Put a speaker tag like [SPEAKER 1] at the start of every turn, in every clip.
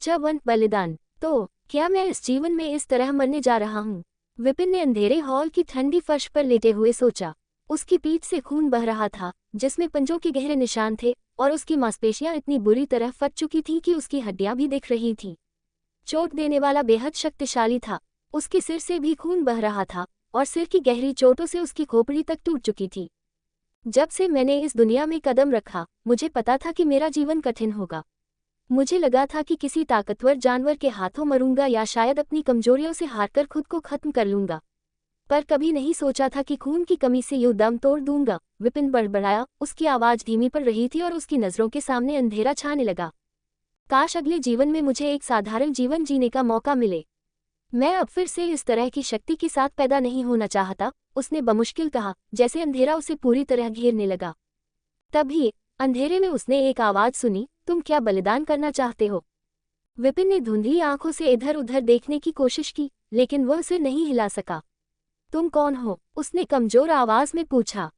[SPEAKER 1] चवंत बलिदान। तो क्या मैं इस जीवन में इस तरह मरने जा रहा हूँ? विपिन ने अंधेरे हॉल की ठंडी फर्श पर लेटे हुए सोचा। उसकी पीठ से खून बह रहा था, जिसमें पंजों के गहरे निशान थे, और उसकी मांसपेशियां इतनी बुरी तरह फट चुकी थीं कि उसकी हड्डियां भी दिख रही थीं। चोट देने वाला बेहद शक्तिशाली था। उसके सिर से भी खून बह रहा था, और सिर की गहरी चोटों से उसकी खोपड़ी तक टूट चुकी थी। जब से मैंने इस दुनिया में कदम रखा, मुझे पता था कि मेरा जीवन कठिन होगा। मुझे लगा था कि किसी ताकतवर जानवर के हाथों मरूंगा या शायद अपनी कमजोरियों से हारकर खुद को खत्म कर लूंगा। पर कभी नहीं सोचा था कि खून की कमी से यूं दम तोड़ दूंगा। विपिन बड़बड़ाया, उसकी आवाज धीमी पड़ रही थी और उसकी नजरों के सामने अंधेरा छाने लगा। काश अगले जीवन में मुझे एक साधारण जीवन जीने का मौका मिले। मैं अब फिर से इस तरह की शक्ति के साथ पैदा नहीं होना चाहता, उसने बमुश्किल कहा, जैसे अंधेरा उसे पूरी तरह घेरने लगा। तभी अंधेरे में उसने एक आवाज सुनी, तुम क्या बलिदान करना चाहते हो? विपिन ने धुंधली आंखों से इधर उधर देखने की कोशिश की, लेकिन वह सिर नहीं हिला सका। तुम कौन हो? उसने कमजोर आवाज में पूछा।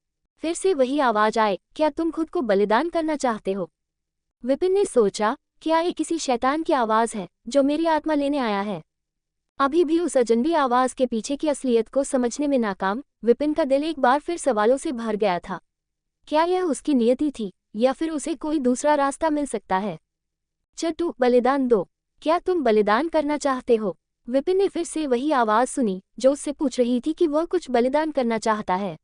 [SPEAKER 1] फिर से वही आवाज आए, क्या तुम खुद को बलिदान करना चाहते हो? विपिन ने सोचा, क्या ये किसी शैतान की आवाज है जो मेरी आत्मा लेने आया है? अभी भी उस अजनबी आवाज के पीछे की असलियत को समझने में नाकाम, विपिन का दिल एक बार फिर सवालों से भर गया था। क्या यह उसकी नियति थी, या फिर उसे कोई दूसरा रास्ता मिल सकता है? चटू, बलिदान दो। क्या तुम बलिदान करना चाहते हो? विपिन ने फिर से वही आवाज सुनी, जो उससे पूछ रही थी कि वह कुछ बलिदान करना चाहता है।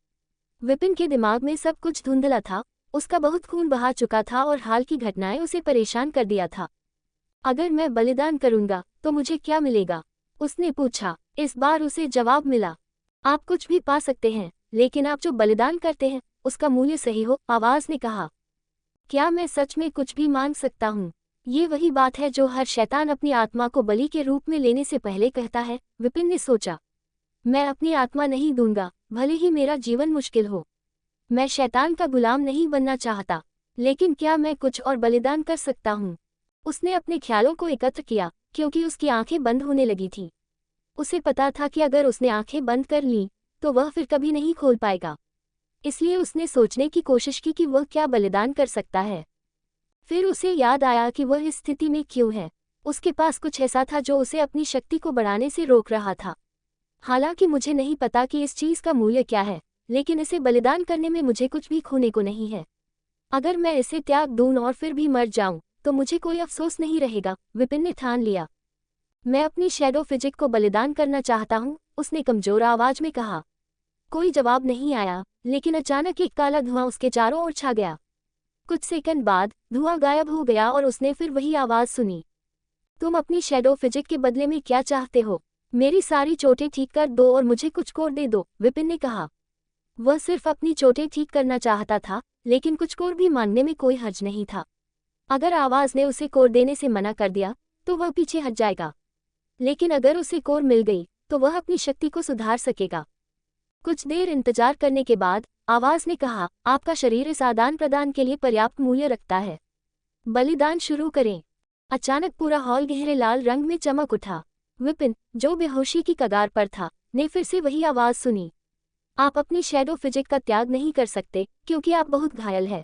[SPEAKER 1] विपिन के दिमाग में सब कुछ धुंधला था, उसका बहुत खून बहा चुका था और हाल की घटनाएं उसे परेशान कर दिया था। अगर मैं बलिदान करूंगा, तो मुझे क्या मिलेगा? उसने पूछा। इस बार उसे जवाब मिला। आप कुछ भी पा सकते हैं, लेकिन आप जो बलिदान करते हैं, उसका मूल्य सही हो, आवाज ने कहा। क्या मैं सच में कुछ भी मांग सकता हूँ? ये वही बात है जो हर शैतान अपनी आत्मा को बलि के रूप में लेने से पहले कहता है, विपिन ने सोचा। मैं अपनी आत्मा नहीं दूंगा, भले ही मेरा जीवन मुश्किल हो। मैं शैतान का गुलाम नहीं बनना चाहता, लेकिन क्या मैं कुछ और बलिदान कर सकता हूँ? उसने अपने ख्यालों को एकत्र किया, क्योंकि उसकी आंखें बंद होने लगी थीं। उसे पता था कि अगर उसने आंखें बंद कर लीं, तो वह फिर कभी नहीं खोल पाएगा। इसलिए उसने सोचने की कोशिश की कि वह क्या बलिदान कर सकता है। फिर उसे याद आया कि वह इस स्थिति में क्यों है। उसके पास कुछ ऐसा था जो उसे अपनी शक्ति को बढ़ाने से रोक रहा था। हालांकि मुझे नहीं पता कि इस चीज का मूल्य क्या है, लेकिन इसे बलिदान करने में मुझे कुछ भी खोने को नहीं है। अगर मैं इसे त्याग दूं और फिर भी मर जाऊं, तो मुझे कोई अफसोस नहीं रहेगा, विपिन ने ठान लिया। मैं अपनी शैडो फिजिक को बलिदान करना चाहता हूं, उसने कमजोर आवाज में कहा। कोई जवाब नहीं आया, लेकिन अचानक एक काला धुआं उसके चारों ओर छा गया। कुछ सेकंड बाद धुआं गायब हो गया और उसने फिर वही आवाज सुनी। तुम अपनी शैडो फिजिक के बदले में क्या चाहते हो? मेरी सारी चोटें ठीक कर दो और मुझे कुछ कोर दे दो, विपिन ने कहा। वह सिर्फ अपनी चोटें ठीक करना चाहता था, लेकिन कुछ कोर भी मांगने में कोई हर्ज नहीं था। अगर आवाज ने उसे कोर देने से मना कर दिया, तो वह पीछे हट जाएगा। लेकिन अगर उसे कोर मिल गई, तो वह अपनी शक्ति को सुधार सकेगा। कुछ देर इंतजार करने के बाद आवाज ने कहा, आपका शरीर इस आदान प्रदान के लिए पर्याप्त मूल्य रखता है। बलिदान शुरू करें। अचानक पूरा हॉल गहरे लाल रंग में चमक उठा। विपिन, जो बेहोशी की कगार पर था, ने फिर से वही आवाज सुनी। आप अपनी शैडो फिजिक का त्याग नहीं कर सकते, क्योंकि आप बहुत घायल है।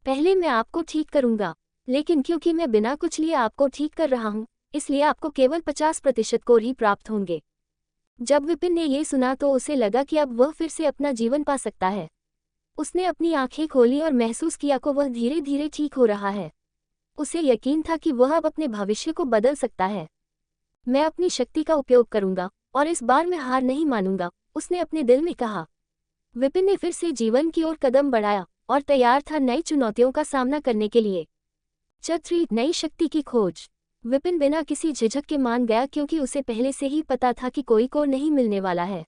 [SPEAKER 1] पहले मैं आपको ठीक करूंगा, लेकिन क्योंकि मैं बिना कुछ लिए आपको ठीक कर रहा हूं, इसलिए आपको केवल 50% कोर ही प्राप्त होंगे। जब विपिन ने ये सुना तो उसे लगा कि अब वह फिर से अपना जीवन पा सकता है। उसने अपनी आंखें खोली और महसूस किया कि वह धीरे धीरे ठीक हो रहा है। उसे यकीन था कि वह अब अपने भविष्य को बदल सकता है। मैं अपनी शक्ति का उपयोग करूंगा, और इस बार मैं हार नहीं मानूंगा, उसने अपने दिल में कहा। विपिन ने फिर से जीवन की ओर कदम बढ़ाया, और तैयार था नई चुनौतियों का सामना करने के लिए। चैप्टर 3, नई शक्ति की खोज। विपिन बिना किसी झिझक के मान गया, क्योंकि उसे पहले से ही पता था कि कोई कोर नहीं मिलने वाला है।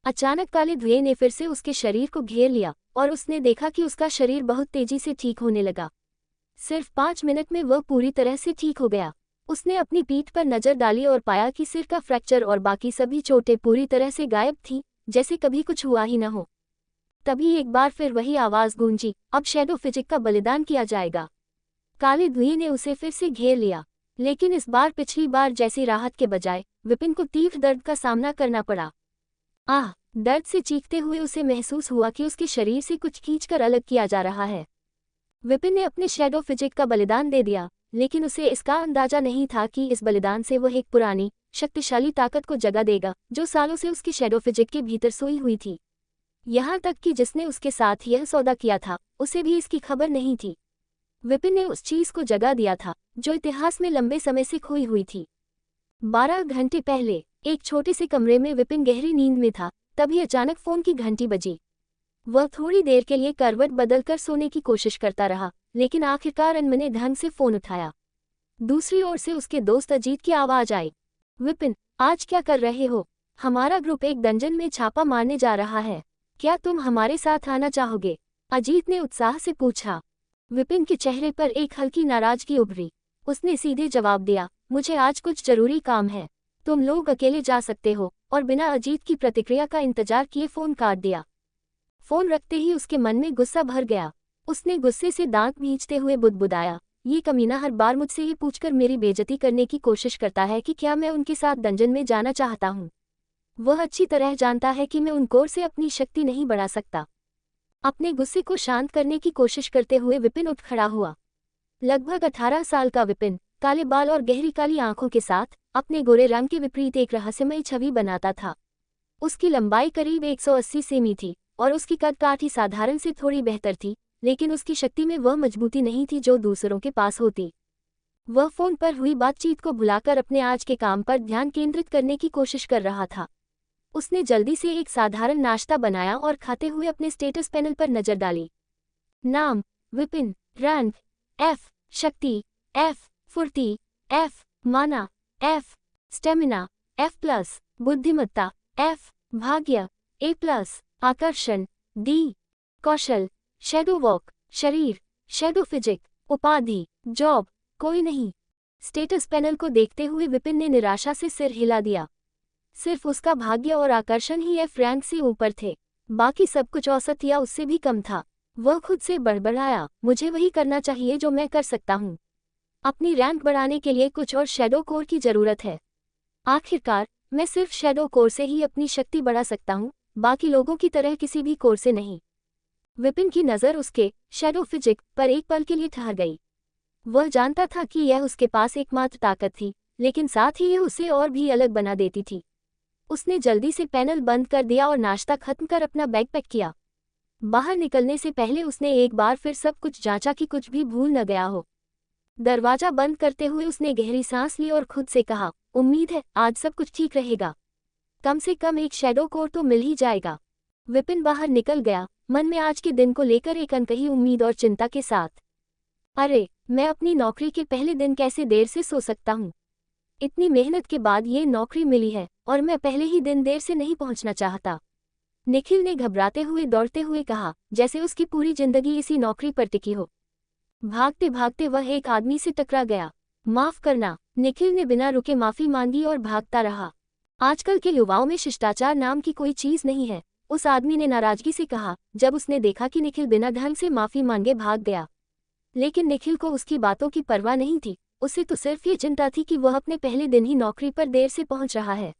[SPEAKER 1] अचानक काले धुएं ने फिर से उसके शरीर को घेर लिया, और उसने देखा कि उसका शरीर बहुत तेजी से ठीक होने लगा। सिर्फ 5 मिनट में वह पूरी तरह से ठीक हो गया। उसने अपनी पीठ पर नजर डाली और पाया कि सिर का फ्रैक्चर और बाकी सभी चोटें पूरी तरह से गायब थीं, जैसे कभी कुछ हुआ ही न हो। तभी एक बार फिर वही आवाज गूंजी, अब शैडो फिजिक का बलिदान किया जाएगा। काले धुएं ने उसे फिर से घेर लिया, लेकिन इस बार पिछली बार जैसी राहत के बजाय विपिन को तीव्र दर्द का सामना करना पड़ा। आह! दर्द से चीखते हुए उसे महसूस हुआ कि उसके शरीर से कुछ खींचकर अलग किया जा रहा है। विपिन ने अपने शैडो फिजिक का बलिदान दे दिया, लेकिन उसे इसका अंदाजा नहीं था कि इस बलिदान से वह एक पुरानी शक्तिशाली ताकत को जगा देगा जो सालों से उसकी शैडो फिजिक के भीतर सोई हुई थी। यहाँ तक कि जिसने उसके साथ यह सौदा किया था उसे भी इसकी खबर नहीं थी। विपिन ने उस चीज को जगा दिया था जो इतिहास में लंबे समय से खोई हुई थी। 12 घंटे पहले एक छोटे से कमरे में विपिन गहरी नींद में था, तभी अचानक फोन की घंटी बजी। वह थोड़ी देर के लिए करवट बदलकर सोने की कोशिश करता रहा, लेकिन आखिरकार अनमने ढंग से फोन उठाया। दूसरी ओर से उसके दोस्त अजीत की आवाज आई। विपिन, आज क्या कर रहे हो? हमारा ग्रुप एक डंजन में छापा मारने जा रहा है, क्या तुम हमारे साथ आना चाहोगे? अजीत ने उत्साह से पूछा। विपिन के चेहरे पर एक हल्की नाराजगी उभरी। उसने सीधे जवाब दिया, मुझे आज कुछ जरूरी काम है, तुम लोग अकेले जा सकते हो, और बिना अजीत की प्रतिक्रिया का इंतजार किए फोन काट दिया। फोन रखते ही उसके मन में गुस्सा भर गया। उसने गुस्से से दांत भींचते हुए बुदबुदाया, ये कमीना हर बार मुझसे ये पूछकर मेरी बेइज्जती करने की कोशिश करता है कि क्या मैं उनके साथ डंजन में जाना चाहता हूँ। वह अच्छी तरह जानता है कि मैं उन से अपनी शक्ति नहीं बढ़ा सकता। अपने गुस्से को शांत करने की कोशिश करते हुए विपिन उठ खड़ा हुआ। लगभग 18 साल का विपिन काले बाल और गहरी काली आंखों के साथ अपने गोरे रंग के विपरीत एक रहस्यमयी छवि बनाता था। उसकी लंबाई करीब 180 सेमी थी और उसकी कद काठी साधारण से थोड़ी बेहतर थी, लेकिन उसकी शक्ति में वह मजबूती नहीं थी जो दूसरों के पास होती। वह फोन पर हुई बातचीत को भुलाकर अपने आज के काम पर ध्यान केंद्रित करने की कोशिश कर रहा था। उसने जल्दी से एक साधारण नाश्ता बनाया और खाते हुए अपने स्टेटस पैनल पर नजर डाली। नाम विपिन, रैंक F, शक्ति F, फुर्ती F, माना F, स्टेमिना F+, बुद्धिमत्ता F, भाग्य A+, आकर्षण D, कौशल शैडो वॉक, शरीर शैडो फिजिक, उपाधि जॉब कोई नहीं। स्टेटस पैनल को देखते हुए विपिन ने निराशा से सिर हिला दिया। सिर्फ उसका भाग्य और आकर्षण ही F रैंक से ऊपर थे, बाकी सब कुछ औसत या उससे भी कम था। वह खुद से बड़बड़ाया, मुझे वही करना चाहिए जो मैं कर सकता हूँ। अपनी रैंक बढ़ाने के लिए कुछ और शैडो कोर की जरूरत है। आखिरकार मैं सिर्फ शैडो कोर से ही अपनी शक्ति बढ़ा सकता हूँ, बाकी लोगों की तरह किसी भी कोर से नहीं। विपिन की नज़र उसके शैडो फिजिक पर एक पल के लिए ठहर गई। वह जानता था कि यह उसके पास एकमात्र ताकत थी, लेकिन साथ ही यह उसे और भी अलग बना देती थी। उसने जल्दी से पैनल बंद कर दिया और नाश्ता खत्म कर अपना बैग पैक किया। बाहर निकलने से पहले उसने एक बार फिर सब कुछ जांचा कि कुछ भी भूल न गया हो। दरवाजा बंद करते हुए उसने गहरी सांस ली और खुद से कहा, उम्मीद है आज सब कुछ ठीक रहेगा, कम से कम एक शैडो कोर तो मिल ही जाएगा। विपिन बाहर निकल गया, मन में आज के दिन को लेकर एक अनकही उम्मीद और चिंता के साथ। अरे, मैं अपनी नौकरी के पहले दिन कैसे देर से सो सकता हूँ? इतनी मेहनत के बाद ये नौकरी मिली है और मैं पहले ही दिन देर से नहीं पहुंचना चाहता। निखिल ने घबराते हुए दौड़ते हुए कहा, जैसे उसकी पूरी जिंदगी इसी नौकरी पर टिकी हो। भागते भागते वह एक आदमी से टकरा गया। माफ करना, निखिल ने बिना रुके माफी मांगी और भागता रहा। आजकल के युवाओं में शिष्टाचार नाम की कोई चीज नहीं है, उस आदमी ने नाराजगी से कहा, जब उसने देखा कि निखिल बिना ढंग से माफी मांगे भाग गया। लेकिन निखिल को उसकी बातों की परवाह नहीं थी, उसे तो सिर्फ ये चिंता थी कि वह अपने पहले दिन ही नौकरी पर देर से पहुंच रहा है।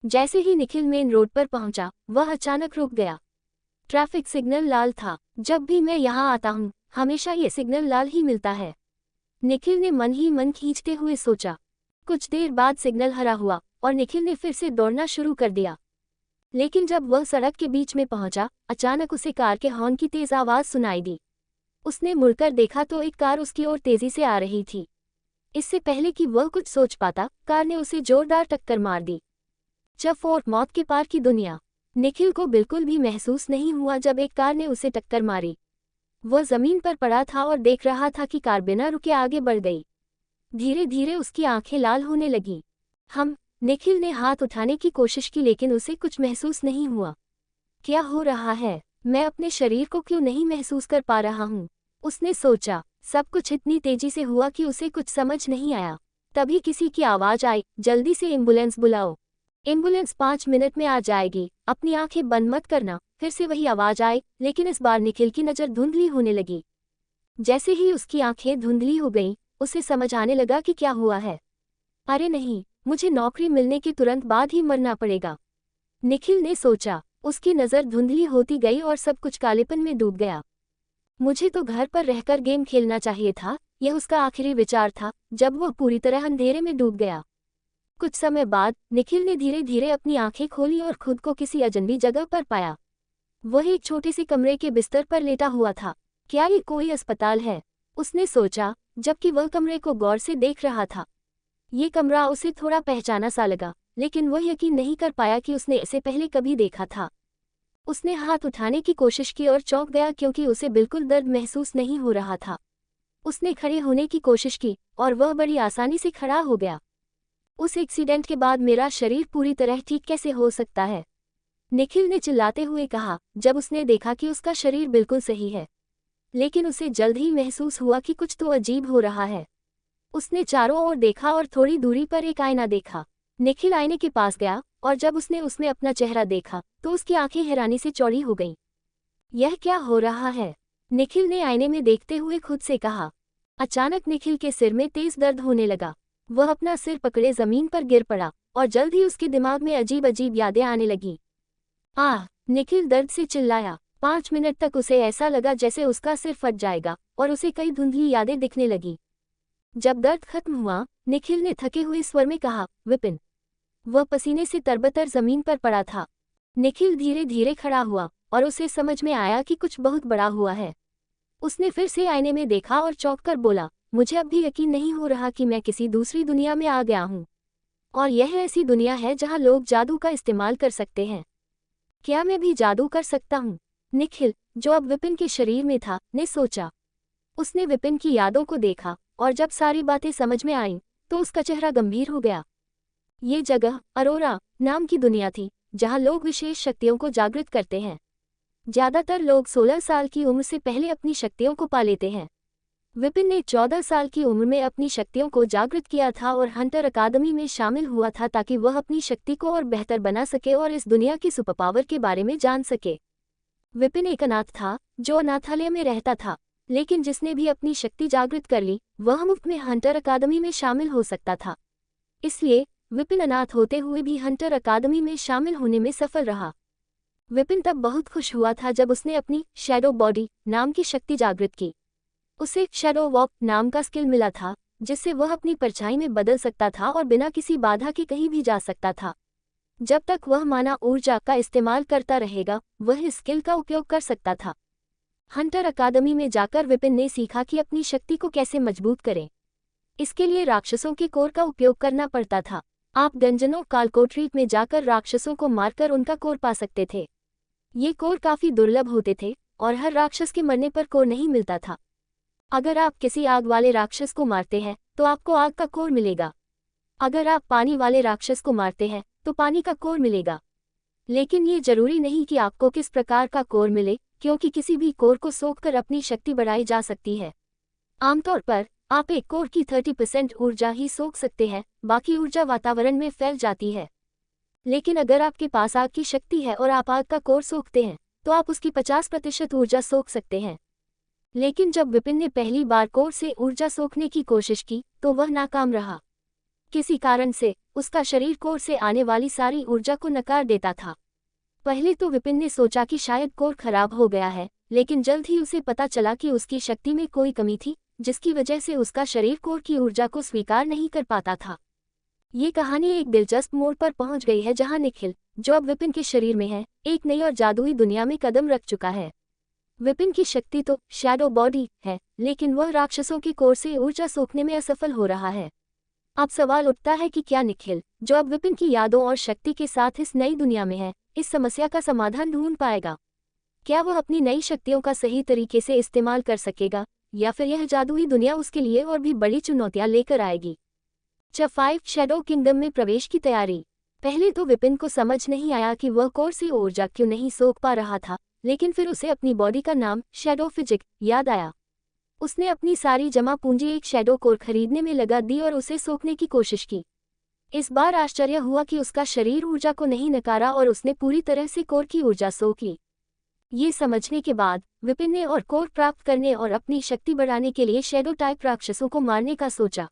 [SPEAKER 1] जैसे ही निखिल मेन रोड पर पहुंचा, वह अचानक रुक गया। ट्रैफिक सिग्नल लाल था। जब भी मैं यहाँ आता हूँ हमेशा ये सिग्नल लाल ही मिलता है, निखिल ने मन ही मन खींचते हुए सोचा। कुछ देर बाद सिग्नल हरा हुआ और निखिल ने फिर से दौड़ना शुरू कर दिया। लेकिन जब वह सड़क के बीच में पहुंचा, अचानक उसे कार के हॉर्न की तेज आवाज सुनाई दी। उसने मुड़कर देखा तो एक कार उसकी ओर तेजी से आ रही थी। इससे पहले कि वह कुछ सोच पाता, कार ने उसे जोरदार टक्कर मार दी। जब और मौत के पार की दुनिया। निखिल को बिल्कुल भी महसूस नहीं हुआ जब एक कार ने उसे टक्कर मारी। वह जमीन पर पड़ा था और देख रहा था कि कार बिना रुके आगे बढ़ गई। धीरे धीरे उसकी आंखें लाल होने लगीं। निखिल ने हाथ उठाने की कोशिश की लेकिन उसे कुछ महसूस नहीं हुआ। क्या हो रहा है? मैं अपने शरीर को क्यों नहीं महसूस कर पा रहा हूँ? उसने सोचा। सब कुछ इतनी तेजी से हुआ कि उसे कुछ समझ नहीं आया। तभी किसी की आवाज आई, जल्दी से एम्बुलेंस बुलाओ। एम्बुलेंस 5 मिनट में आ जाएगी, अपनी आंखें बंद मत करना। फिर से वही आवाज आई, लेकिन इस बार निखिल की नज़र धुंधली होने लगी। जैसे ही उसकी आंखें धुंधली हो गईं, उसे समझ आने लगा कि क्या हुआ है। अरे नहीं, मुझे नौकरी मिलने के तुरंत बाद ही मरना पड़ेगा, निखिल ने सोचा। उसकी नज़र धुंधली होती गई और सब कुछ कालेपन में डूब गया। मुझे तो घर पर रहकर गेम खेलना चाहिए था, यह उसका आखिरी विचार था जब वह पूरी तरह अंधेरे में डूब गया। कुछ समय बाद निखिल ने धीरे धीरे अपनी आंखें खोली और खुद को किसी अजनबी जगह पर पाया। वह एक छोटे से कमरे के बिस्तर पर लेटा हुआ था। क्या ये कोई अस्पताल है? उसने सोचा, जबकि वह कमरे को गौर से देख रहा था। ये कमरा उसे थोड़ा पहचाना सा लगा, लेकिन वह यकीन नहीं कर पाया कि उसने इसे पहले कभी देखा था। उसने हाथ उठाने की कोशिश की और चौंक गया क्योंकि उसे बिल्कुल दर्द महसूस नहीं हो रहा था। उसने खड़े होने की कोशिश की और वह बड़ी आसानी से खड़ा हो गया। उस एक्सीडेंट के बाद मेरा शरीर पूरी तरह ठीक कैसे हो सकता है? निखिल ने चिल्लाते हुए कहा जब उसने देखा कि उसका शरीर बिल्कुल सही है। लेकिन उसे जल्द ही महसूस हुआ कि कुछ तो अजीब हो रहा है। उसने चारों ओर देखा और थोड़ी दूरी पर एक आईना देखा। निखिल आईने के पास गया और जब उसने उसमें अपना चेहरा देखा तो उसकी आंखें हैरानी से चौड़ी हो गईं। यह क्या हो रहा है? निखिल ने आईने में देखते हुए खुद से कहा। अचानक निखिल के सिर में तेज दर्द होने लगा। वह अपना सिर पकड़े जमीन पर गिर पड़ा और जल्द ही उसके दिमाग में अजीब अजीब यादें आने लगीं। आह! निखिल दर्द से चिल्लाया। 5 मिनट तक उसे ऐसा लगा जैसे उसका सिर फट जाएगा और उसे कई धुंधली यादें दिखने लगीं। जब दर्द खत्म हुआ, निखिल ने थके हुए स्वर में कहा, विपिन। वह पसीने से तरबतर जमीन पर पड़ा था। निखिल धीरे धीरे खड़ा हुआ और उसे समझ में आया कि कुछ बहुत बड़ा हुआ है। उसने फिर से आईने में देखा और चौंककर बोला, मुझे अब भी यकीन नहीं हो रहा कि मैं किसी दूसरी दुनिया में आ गया हूँ। और यह ऐसी दुनिया है जहाँ लोग जादू का इस्तेमाल कर सकते हैं। क्या मैं भी जादू कर सकता हूँ? निखिल, जो अब विपिन के शरीर में था, ने सोचा। उसने विपिन की यादों को देखा और जब सारी बातें समझ में आईं, तो उसका चेहरा गंभीर हो गया। ये जगह अरोरा नाम की दुनिया थी, जहाँ लोग विशेष शक्तियों को जागृत करते हैं। ज्यादातर लोग 16 साल की उम्र से पहले अपनी शक्तियों को पा लेते हैं। विपिन ने 14 साल की उम्र में अपनी शक्तियों को जागृत किया था और हंटर अकादमी में शामिल हुआ था ताकि वह अपनी शक्ति को और बेहतर बना सके और इस दुनिया की सुपर पावर के बारे में जान सके। विपिन एक अनाथ था जो अनाथालय में रहता था, लेकिन जिसने भी अपनी शक्ति जागृत कर ली वह मुफ्त में हंटर अकादमी में शामिल हो सकता था। इसलिए विपिन अनाथ होते हुए भी हंटर अकादमी में शामिल होने में सफल रहा। विपिन तब बहुत खुश हुआ था जब उसने अपनी शैडो बॉडी नाम की शक्ति जागृत की। उसे शैडो वॉक नाम का स्किल मिला था, जिससे वह अपनी परछाई में बदल सकता था और बिना किसी बाधा के कहीं भी जा सकता था। जब तक वह माना ऊर्जा का इस्तेमाल करता रहेगा, वह इस स्किल का उपयोग कर सकता था। हंटर अकादमी में जाकर विपिन ने सीखा कि अपनी शक्ति को कैसे मजबूत करें। इसके लिए राक्षसों के कोर का उपयोग करना पड़ता था। आप डंजनों कालकोट्रीट में जाकर राक्षसों को मारकर उनका कोर पा सकते थे। ये कोर काफी दुर्लभ होते थे और हर राक्षस के मरने पर कोर नहीं मिलता था। अगर आप किसी आग वाले राक्षस को मारते हैं तो आपको आग का कोर मिलेगा। अगर आप पानी वाले राक्षस को मारते हैं तो पानी का कोर मिलेगा। लेकिन ये जरूरी नहीं कि आपको किस प्रकार का कोर मिले, क्योंकि किसी भी कोर को सोखकर अपनी शक्ति बढ़ाई जा सकती है। आमतौर पर आप एक कोर की 30% ऊर्जा ही सोख सकते हैं, बाकी ऊर्जा वातावरण में फैल जाती है। लेकिन अगर आपके पास आग की शक्ति है और आप आग का कोर सोखते हैं तो आप उसकी 50% ऊर्जा सोख सकते हैं। लेकिन जब विपिन ने पहली बार कोर से ऊर्जा सोखने की कोशिश की तो वह नाकाम रहा। किसी कारण से उसका शरीर कोर से आने वाली सारी ऊर्जा को नकार देता था। पहले तो विपिन ने सोचा कि शायद कोर खराब हो गया है, लेकिन जल्द ही उसे पता चला कि उसकी शक्ति में कोई कमी थी, जिसकी वजह से उसका शरीर कोर की ऊर्जा को स्वीकार नहीं कर पाता था। ये कहानी एक दिलचस्प मोड़ पर पहुंच गई है जहां निखिल, जो अब विपिन के शरीर में है, एक नई और जादुई दुनिया में कदम रख चुका है। विपिन की शक्ति तो शैडो बॉडी है, लेकिन वह राक्षसों के कोर से ऊर्जा सोखने में असफल हो रहा है। अब सवाल उठता है कि क्या निखिल, जो अब विपिन की यादों और शक्ति के साथ इस नई दुनिया में है, इस समस्या का समाधान ढूंढ पाएगा? क्या वह अपनी नई शक्तियों का सही तरीके से इस्तेमाल कर सकेगा, या फिर यह जादुई दुनिया उसके लिए और भी बड़ी चुनौतियां लेकर आएगी? च5 शैडो किंगडम में प्रवेश की तैयारी। पहले तो विपिन को समझ नहीं आया कि वह कोर से ऊर्जा क्यों नहीं सोख पा रहा था, लेकिन फिर उसे अपनी बॉडी का नाम शैडो फिजिक याद आया। उसने अपनी सारी जमा पूंजी एक शैडो कोर खरीदने में लगा दी और उसे सोखने की कोशिश की। इस बार आश्चर्य हुआ कि उसका शरीर ऊर्जा को नहीं नकारा और उसने पूरी तरह से कोर की ऊर्जा सोख ली। ये समझने के बाद विपिन ने और कोर प्राप्त करने और अपनी शक्ति बढ़ाने के लिए शैडो टाइप राक्षसों को मारने का सोचा।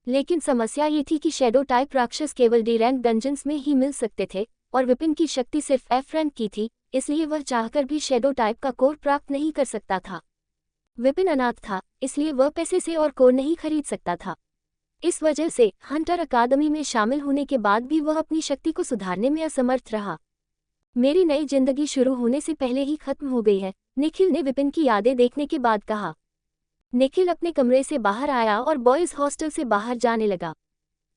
[SPEAKER 1] लेकिन समस्या ये थी कि शैडो टाइप राक्षस केवल डी रैंक डंजन्स में ही मिल सकते थे और विपिन की शक्ति सिर्फ एफ रैंक की थी, इसलिए वह चाहकर भी शैडो टाइप का कोर प्राप्त नहीं कर सकता था। विपिन अनाथ था, इसलिए वह पैसे से और कोर नहीं खरीद सकता था। इस वजह से हंटर अकादमी में शामिल होने के बाद भी वह अपनी शक्ति को सुधारने में असमर्थ रहा। मेरी नई जिंदगी शुरू होने से पहले ही खत्म हो गई है, निखिल ने विपिन की यादें देखने के बाद कहा। निखिल अपने कमरे से बाहर आया और बॉयज हॉस्टल से बाहर जाने लगा।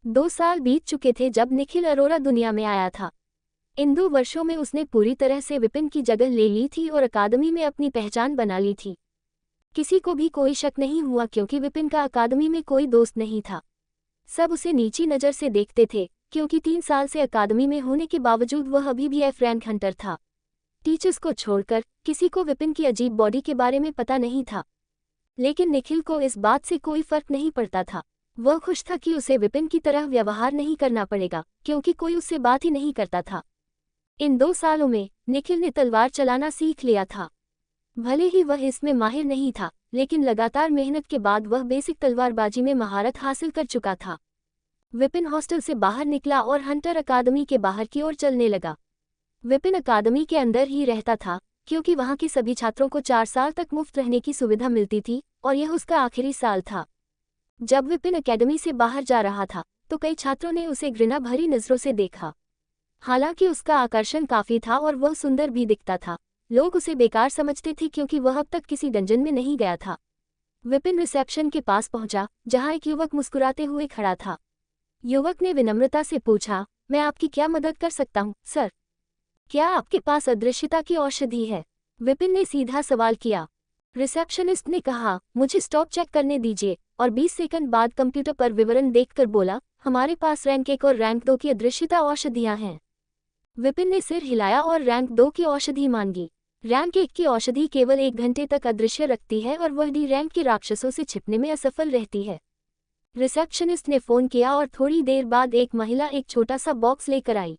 [SPEAKER 1] 2 साल बीत चुके थे जब निखिल अरोरा दुनिया में आया था। इन 2 वर्षों में उसने पूरी तरह से विपिन की जगह ले ली थी और अकादमी में अपनी पहचान बना ली थी। किसी को भी कोई शक नहीं हुआ क्योंकि विपिन का अकादमी में कोई दोस्त नहीं था। सब उसे नीची नज़र से देखते थे क्योंकि 3 साल से अकादमी में होने के बावजूद वह अभी भी एफ रैंक हंटर था। टीचर्स को छोड़कर किसी को विपिन की अजीब बॉडी के बारे में पता नहीं था, लेकिन निखिल को इस बात से कोई फर्क नहीं पड़ता था। वह खुश था कि उसे विपिन की तरह व्यवहार नहीं करना पड़ेगा क्योंकि कोई उससे बात ही नहीं करता था। इन 2 सालों में निखिल ने तलवार चलाना सीख लिया था। भले ही वह इसमें माहिर नहीं था, लेकिन लगातार मेहनत के बाद वह बेसिक तलवारबाजी में महारत हासिल कर चुका था। विपिन हॉस्टल से बाहर निकला और हंटर अकादमी के बाहर की ओर चलने लगा। विपिन अकादमी के अंदर ही रहता था क्योंकि वहां के सभी छात्रों को 4 साल तक मुफ्त रहने की सुविधा मिलती थी और यह उसका आखिरी साल था। जब विपिन अकेडमी से बाहर जा रहा था तो कई छात्रों ने उसे घृणा भरी नजरों से देखा। हालांकि उसका आकर्षण काफी था और वह सुंदर भी दिखता था, लोग उसे बेकार समझते थे क्योंकि वह अब तक किसी डंजन में नहीं गया था। विपिन रिसेप्शन के पास पहुंचा जहां एक युवक मुस्कुराते हुए खड़ा था। युवक ने विनम्रता से पूछा, मैं आपकी क्या मदद कर सकता हूं, सर? क्या आपके पास अदृश्यता की औषधि है? विपिन ने सीधा सवाल किया। रिसेप्शनिस्ट ने कहा, मुझे स्टॉप चेक करने दीजिए, और 20 सेकंड बाद कंप्यूटर पर विवरण देखकर बोला, हमारे पास रैंक 1 और रैंक 2 की अदृश्यता औषधियां हैं। विपिन ने सिर हिलाया और रैंक 2 की औषधि मांगी। रैंक 1 की औषधि केवल 1 घंटे तक अदृश्य रखती है और वह डी रैंक के राक्षसों से छिपने में असफल रहती है। रिसेप्शनिस्ट ने फोन किया और थोड़ी देर बाद एक महिला एक छोटा सा बॉक्स लेकर आई।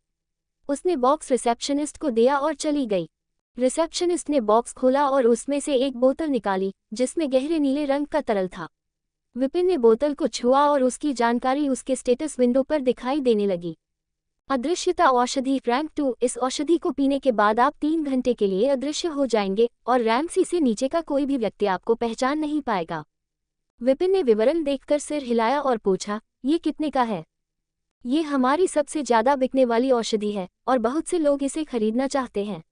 [SPEAKER 1] उसने बॉक्स रिसेप्शनिस्ट को दिया और चली गई। रिसेप्शनिस्ट ने बॉक्स खोला और उसमें से एक बोतल निकाली जिसमें गहरे नीले रंग का तरल था। विपिन ने बोतल को छुआ और उसकी जानकारी उसके स्टेटस विंडो पर दिखाई देने लगी। अदृश्यता औषधि रैंक 2। इस औषधि को पीने के बाद आप 3 घंटे के लिए अदृश्य हो जाएंगे और रैंक सी से नीचे का कोई भी व्यक्ति आपको पहचान नहीं पाएगा। विपिन ने विवरण देखकर सिर हिलाया और पूछा, ये कितने का है? ये हमारी सबसे ज्यादा बिकने वाली औषधि है और बहुत से लोग इसे खरीदना चाहते हैं।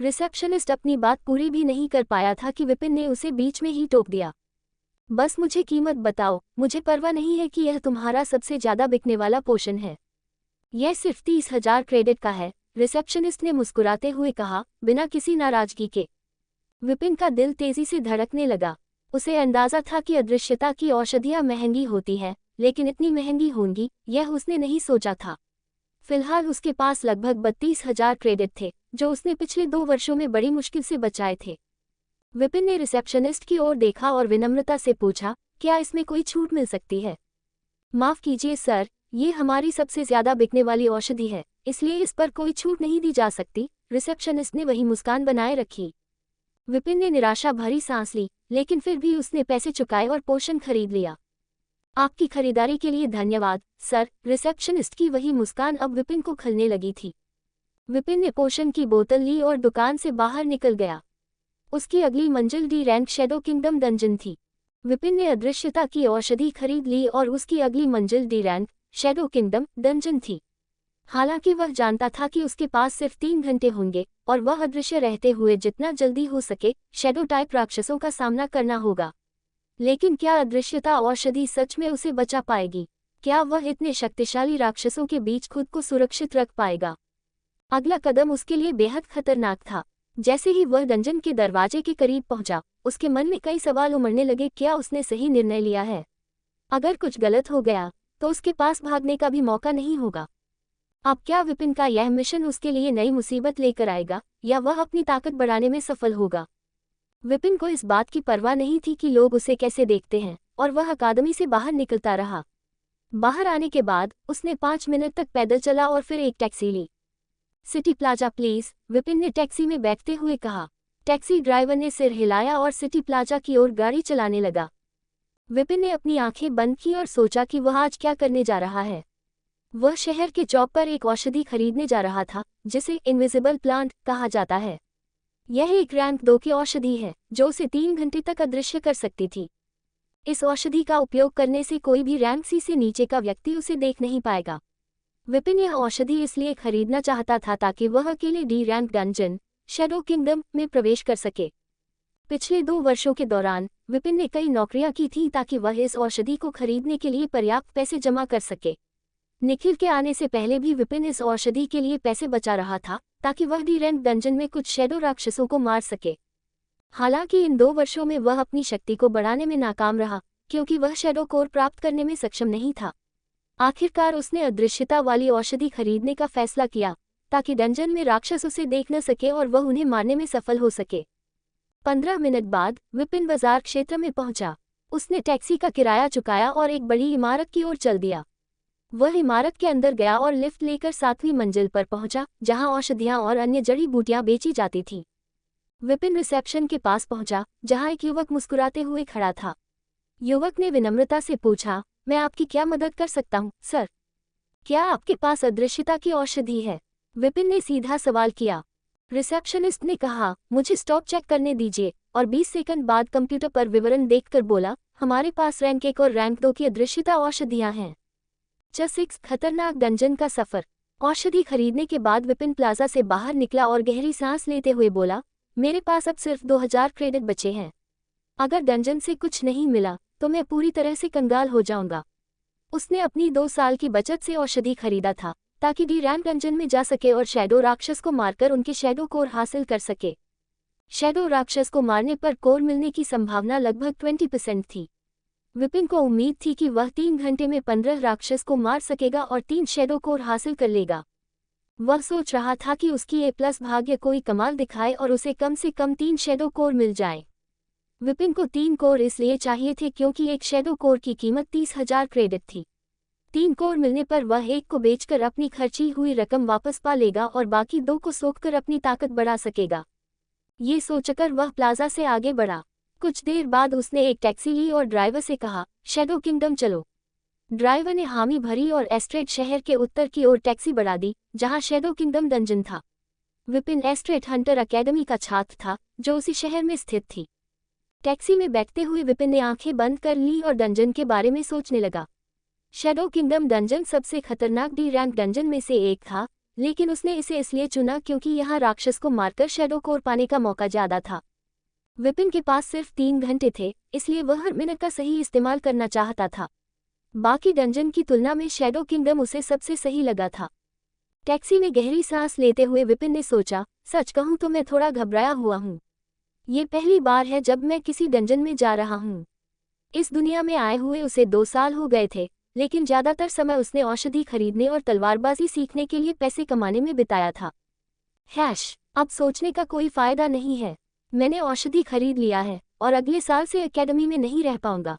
[SPEAKER 1] रिसेप्शनिस्ट अपनी बात पूरी भी नहीं कर पाया था कि विपिन ने उसे बीच में ही टोक दिया। बस मुझे कीमत बताओ, मुझे परवाह नहीं है कि यह तुम्हारा सबसे ज्यादा बिकने वाला पोषण है। यह सिर्फ 30,000 क्रेडिट का है, रिसेप्शनिस्ट ने मुस्कुराते हुए कहा, बिना किसी नाराजगी के। विपिन का दिल तेजी से धड़कने लगा। उसे अंदाजा था कि अदृश्यता की औषधियां महंगी होती हैं, लेकिन इतनी महंगी होंगी यह उसने नहीं सोचा था। फिलहाल उसके पास लगभग 32,000 क्रेडिट थे जो उसने पिछले 2 वर्षों में बड़ी मुश्किल से बचाए थे। विपिन ने रिसेप्शनिस्ट की ओर देखा और विनम्रता से पूछा, क्या इसमें कोई छूट मिल सकती है? माफ कीजिए सर, ये हमारी सबसे ज्यादा बिकने वाली औषधि है, इसलिए इस पर कोई छूट नहीं दी जा सकती। रिसेप्शनिस्ट ने वही मुस्कान बनाए रखी। विपिन ने निराशा भरी सांस ली, लेकिन फिर भी उसने पैसे चुकाए और पोषण खरीद लिया। आपकी खरीदारी के लिए धन्यवाद सर। रिसेप्शनिस्ट की वही मुस्कान अब विपिन को खलने लगी थी। विपिन ने पोषण की बोतल ली और दुकान से बाहर निकल गया। उसकी अगली मंजिल D rank shadow kingdom dungeon थी। विपिन ने अदृश्यता की औषधि खरीद ली और उसकी अगली मंजिल D rank shadow kingdom dungeon थी। हालांकि वह जानता था कि उसके पास सिर्फ 3 घंटे होंगे और वह अदृश्य रहते हुए जितना जल्दी हो सके शैडो टाइप राक्षसों का सामना करना होगा। लेकिन क्या अदृश्यता औषधि सच में उसे बचा पाएगी? क्या वह इतने शक्तिशाली राक्षसों के बीच खुद को सुरक्षित रख पाएगा? अगला कदम उसके लिए बेहद खतरनाक था। जैसे ही वह डंजन के दरवाजे के करीब पहुंचा, उसके मन में कई सवाल उमड़ने लगे। क्या उसने सही निर्णय लिया है? अगर कुछ गलत हो गया तो उसके पास भागने का भी मौका नहीं होगा। अब क्या विपिन का यह मिशन उसके लिए नई मुसीबत लेकर आएगा या वह अपनी ताकत बढ़ाने में सफल होगा? विपिन को इस बात की परवाह नहीं थी कि लोग उसे कैसे देखते हैं और वह अकादमी से बाहर निकलता रहा। बाहर आने के बाद उसने 5 मिनट तक पैदल चला और फिर एक टैक्सी ली। सिटी प्लाजा प्लीज, विपिन ने टैक्सी में बैठते हुए कहा। टैक्सी ड्राइवर ने सिर हिलाया और सिटी प्लाजा की ओर गाड़ी चलाने लगा। विपिन ने अपनी आंखें बंद की और सोचा कि वह आज क्या करने जा रहा है। वह शहर के चौक पर एक औषधि खरीदने जा रहा था जिसे इनविजिबल प्लांट कहा जाता है। यह एक रैंक 2 की औषधि है जो उसे 3 घंटे तक अदृश्य कर सकती थी। इस औषधि का उपयोग करने से कोई भी रैंक सी से नीचे का व्यक्ति उसे देख नहीं पाएगा। विपिन यह औषधि इसलिए खरीदना चाहता था ताकि वह अकेले D rank dungeon shadow kingdom में प्रवेश कर सके। पिछले 2 वर्षों के दौरान विपिन ने कई नौकरियां की थीं ताकि वह इस औषधि को खरीदने के लिए पर्याप्त पैसे जमा कर सके। निखिल के आने से पहले भी विपिन इस औषधि के लिए पैसे बचा रहा था ताकि वह डी रैंक डंजन में कुछ शैडो राक्षसों को मार सके। हालांकि इन 2 वर्षों में वह अपनी शक्ति को बढ़ाने में नाकाम रहा क्योंकि वह शैडो कोर प्राप्त करने में सक्षम नहीं था। आखिरकार उसने अदृश्यता वाली औषधि खरीदने का फैसला किया ताकि डंजन में राक्षस उसे देख न सके और वह उन्हें मारने में सफल हो सके। 15 मिनट बाद विपिन बाजार क्षेत्र में पहुंचा। उसने टैक्सी का किराया चुकाया और एक बड़ी इमारत की ओर चल दिया। वह इमारत के अंदर गया और लिफ्ट लेकर 7वीं मंजिल पर पहुंचा जहां औषधियां और अन्य जड़ी बूटियां बेची जाती थीं। विपिन रिसेप्शन के पास पहुंचा जहां एक युवक मुस्कुराते हुए खड़ा था। युवक ने विनम्रता से पूछा, मैं आपकी क्या मदद कर सकता हूं, सर? क्या आपके पास अदृश्यता की औषधि है? विपिन ने सीधा सवाल किया। रिसेप्शनिस्ट ने कहा, मुझे स्टॉप चेक करने दीजिए और 20 सेकंड बाद कंप्यूटर पर विवरण देखकर बोला, हमारे पास रैंक 1 और रैंक 2 की अदृश्यता औषधियां हैं। 6 खतरनाक डंजन का सफर। औषधि खरीदने के बाद विपिन प्लाजा से बाहर निकला और गहरी सांस लेते हुए बोला, मेरे पास अब सिर्फ 2000 क्रेडिट बचे हैं। अगर डंजन से कुछ नहीं मिला तो मैं पूरी तरह से कंगाल हो जाऊंगा। उसने अपनी 2 साल की बचत से औषधि खरीदा था ताकि डी रैंक डंजन में जा सके और शैडो राक्षस को मारकर उनके शैडो कोर हासिल कर सके। शैडो राक्षस को मारने पर कोर मिलने की संभावना लगभग 20% थी। विपिन को उम्मीद थी कि वह 3 घंटे में 15 राक्षस को मार सकेगा और 3 शैडो कोर हासिल कर लेगा। वह सोच रहा था कि उसकी A+ भाग्य कोई कमाल दिखाए और उसे कम से कम 3 शैडो कोर मिल जाए। विपिन को 3 कोर इसलिए चाहिए थे क्योंकि एक शैडो कोर की कीमत 30,000 क्रेडिट थी। 3 कोर मिलने पर वह एक को बेचकर अपनी खर्ची हुई रकम वापस पा लेगा और बाकी 2 को सोखकर अपनी ताकत बढ़ा सकेगा। ये सोचकर वह प्लाजा से आगे बढ़ा। कुछ देर बाद उसने एक टैक्सी ली और ड्राइवर से कहा, शैडो किंगडम चलो। ड्राइवर ने हामी भरी और एस्ट्रेट शहर के उत्तर की ओर टैक्सी बढ़ा दी जहां शैडो किंगडम डंजन था। विपिन एस्ट्रेट हंटर अकेडमी का छात्र था जो उसी शहर में स्थित थी। टैक्सी में बैठते हुए विपिन ने आंखें बंद कर ली और डंजन के बारे में सोचने लगा। शैडो किंगडम डंजन सबसे खतरनाक डी रैंक डंजन में से एक था, लेकिन उसने इसे इसलिए चुना क्योंकि यहाँ राक्षस को मारकर शैडो कोर पाने का मौका ज्यादा था। विपिन के पास सिर्फ 3 घंटे थे, इसलिए वह हर मिनट का सही इस्तेमाल करना चाहता था। बाकी डंजन की तुलना में शैडो किंगडम उसे सबसे सही लगा था। टैक्सी में गहरी सांस लेते हुए विपिन ने सोचा, सच कहूं तो मैं थोड़ा घबराया हुआ हूँ। ये पहली बार है जब मैं किसी डंजन में जा रहा हूँ। इस दुनिया में आए हुए उसे 2 साल हो गए थे, लेकिन ज्यादातर समय उसने औषधि खरीदने और तलवारबाजी सीखने के लिए पैसे कमाने में बिताया था। अब सोचने का कोई फायदा नहीं है। मैंने औषधि खरीद लिया है और अगले साल से एकेडमी में नहीं रह पाऊंगा।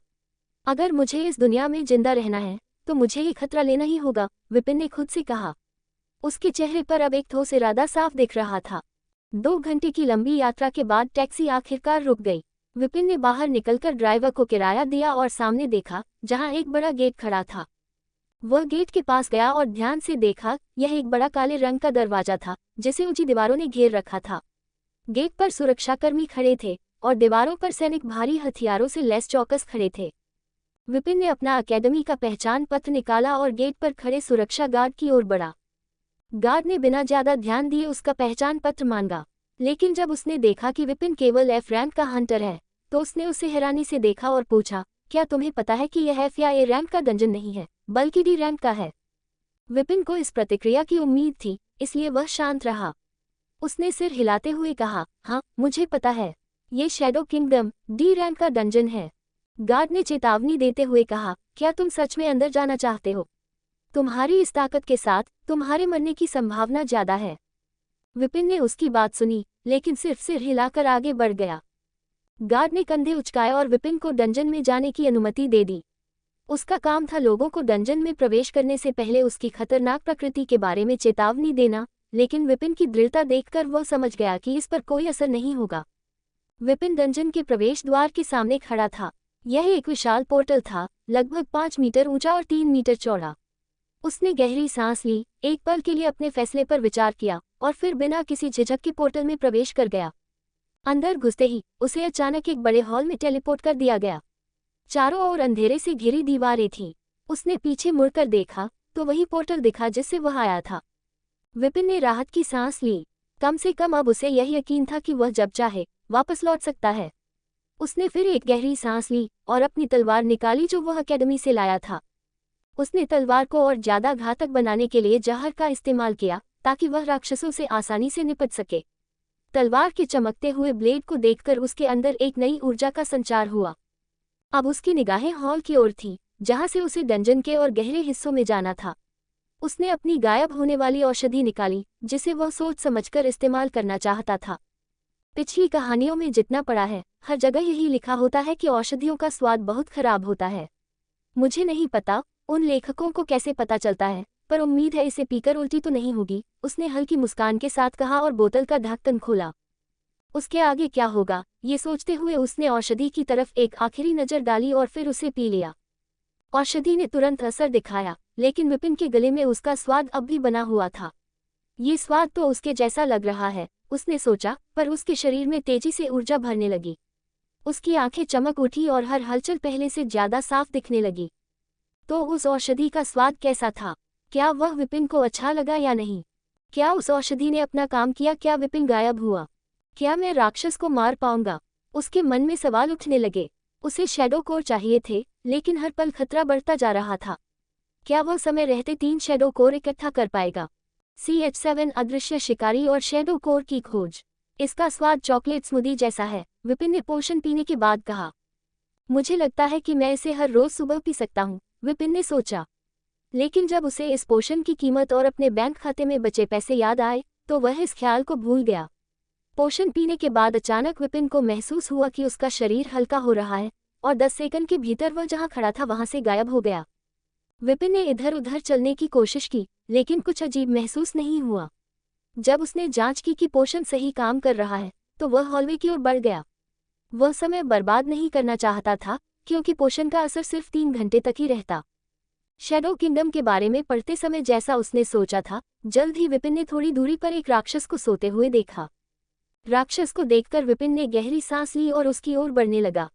[SPEAKER 1] अगर मुझे इस दुनिया में जिंदा रहना है तो मुझे ये खतरा लेना ही होगा, विपिन ने खुद से कहा। उसके चेहरे पर अब एक ठोस इरादा साफ दिख रहा था। 2 घंटे की लंबी यात्रा के बाद टैक्सी आखिरकार रुक गई। विपिन ने बाहर निकलकर ड्राइवर को किराया दिया और सामने देखा जहां एक बड़ा गेट खड़ा था। वह गेट के पास गया और ध्यान से देखा, यह एक बड़ा काले रंग का दरवाजा था जिसे ऊंची दीवारों ने घेर रखा था। गेट पर सुरक्षाकर्मी खड़े थे और दीवारों पर सैनिक भारी हथियारों से लैस चौकस खड़े थे। विपिन ने अपना अकेडमी का पहचान पत्र निकाला और गेट पर खड़े सुरक्षा गार्ड की ओर बढ़ा। गार्ड ने बिना ज्यादा ध्यान दिए उसका पहचान पत्र मांगा, लेकिन जब उसने देखा कि विपिन केवल F रैंक का हंटर है तो उसने उसे हैरानी से देखा और पूछा, क्या तुम्हें पता है कि यह F या A रैंक का डंजन नहीं है बल्कि D रैंक का है? विपिन को इस प्रतिक्रिया की उम्मीद थी, इसलिए वह शांत रहा। उसने सिर हिलाते हुए कहा, हाँ मुझे पता है, ये शैडो किंगडम D रैंक का डंजन है। गार्ड ने चेतावनी देते हुए कहा, क्या तुम सच में अंदर जाना चाहते हो? तुम्हारी इस ताकत के साथ तुम्हारे मरने की संभावना ज्यादा है। विपिन ने उसकी बात सुनी, लेकिन सिर्फ सिर हिलाकर आगे बढ़ गया। गार्ड ने कंधे उचकाए और विपिन को डंजन में जाने की अनुमति दे दी। उसका काम था लोगों को डंजन में प्रवेश करने से पहले उसकी खतरनाक प्रकृति के बारे में चेतावनी देना, लेकिन विपिन की दृढ़ता देखकर वह समझ गया कि इस पर कोई असर नहीं होगा। विपिन डंजन के प्रवेश द्वार के सामने खड़ा था। यह एक विशाल पोर्टल था, लगभग 5 मीटर ऊंचा और 3 मीटर चौड़ा। उसने गहरी सांस ली, एक पल के लिए अपने फैसले पर विचार किया और फिर बिना किसी झिझक के पोर्टल में प्रवेश कर गया। अंदर घुसते ही उसे अचानक एक बड़े हॉल में टेलीपोर्ट कर दिया गया। चारों ओर अंधेरे से घिरी दीवारें थीं। उसने पीछे मुड़कर देखा तो वही पोर्टल दिखा जिससे वह आया था। विपिन ने राहत की सांस ली। कम से कम अब उसे यह यकीन था कि वह जब चाहे वापस लौट सकता है। उसने फिर एक गहरी सांस ली और अपनी तलवार निकाली जो वह अकेडमी से लाया था। उसने तलवार को और ज्यादा घातक बनाने के लिए जहर का इस्तेमाल किया ताकि वह राक्षसों से आसानी से निपट सके। तलवार के चमकते हुए ब्लेड को देखकर उसके अंदर एक नई ऊर्जा का संचार हुआ। अब उसकी निगाहें हॉल की ओर थीं, जहां से उसे डंजन के और गहरे हिस्सों में जाना था। उसने अपनी गायब होने वाली औषधि निकाली जिसे वह सोच समझकर इस्तेमाल करना चाहता था। पिछली कहानियों में जितना पढ़ा है, हर जगह यही लिखा होता है कि औषधियों का स्वाद बहुत खराब होता है। मुझे नहीं पता उन लेखकों को कैसे पता चलता है, पर उम्मीद है इसे पीकर उल्टी तो नहीं होगी, उसने हल्की मुस्कान के साथ कहा और बोतल का ढक्कन खोला। उसके आगे क्या होगा, ये सोचते हुए उसने औषधि की तरफ एक आखिरी नज़र डाली और फिर उसे पी लिया। औषधि ने तुरंत असर दिखाया, लेकिन विपिन के गले में उसका स्वाद अब भी बना हुआ था। ये स्वाद तो उसके जैसा लग रहा है, उसने सोचा, पर उसके शरीर में तेजी से ऊर्जा भरने लगी। उसकी आंखें चमक उठी और हर हलचल पहले से ज्यादा साफ दिखने लगी। तो उस औषधि का स्वाद कैसा था? क्या वह विपिन को अच्छा लगा या नहीं? क्या उस औषधि ने अपना काम किया? क्या विपिन गायब हुआ? क्या मैं राक्षस को मार पाऊंगा? उसके मन में सवाल उठने लगे। उसे शैडो कोर चाहिए थे, लेकिन हर पल खतरा बढ़ता जा रहा था। क्या वह समय रहते 3 शैडो कोर इकट्ठा कर पाएगा? CH7 अदृश्य शिकारी और शैडो कोर की खोज। इसका स्वाद चॉकलेट स्मूदी जैसा है, विपिन ने पोशन पीने के बाद कहा। मुझे लगता है कि मैं इसे हर रोज सुबह पी सकता हूँ, विपिन ने सोचा। लेकिन जब उसे इस पोशन की कीमत और अपने बैंक खाते में बचे पैसे याद आए, तो वह इस ख्याल को भूल गया। पोशन पीने के बाद अचानक विपिन को महसूस हुआ कि उसका शरीर हल्का हो रहा है और 10 सेकंड के भीतर वह जहां खड़ा था वहां से गायब हो गया। विपिन ने इधर उधर चलने की कोशिश की, लेकिन कुछ अजीब महसूस नहीं हुआ। जब उसने जांच की कि पोशन सही काम कर रहा है, तो वह हॉलवे की ओर बढ़ गया। वह समय बर्बाद नहीं करना चाहता था, क्योंकि पोशन का असर सिर्फ 3 घंटे तक ही रहता। शैडो किंगडम के बारे में पढ़ते समय जैसा उसने सोचा था, जल्द ही विपिन ने थोड़ी दूरी पर एक राक्षस को सोते हुए देखा। राक्षस को देखकर विपिन ने गहरी सांस ली और उसकी ओर बढ़ने लगा।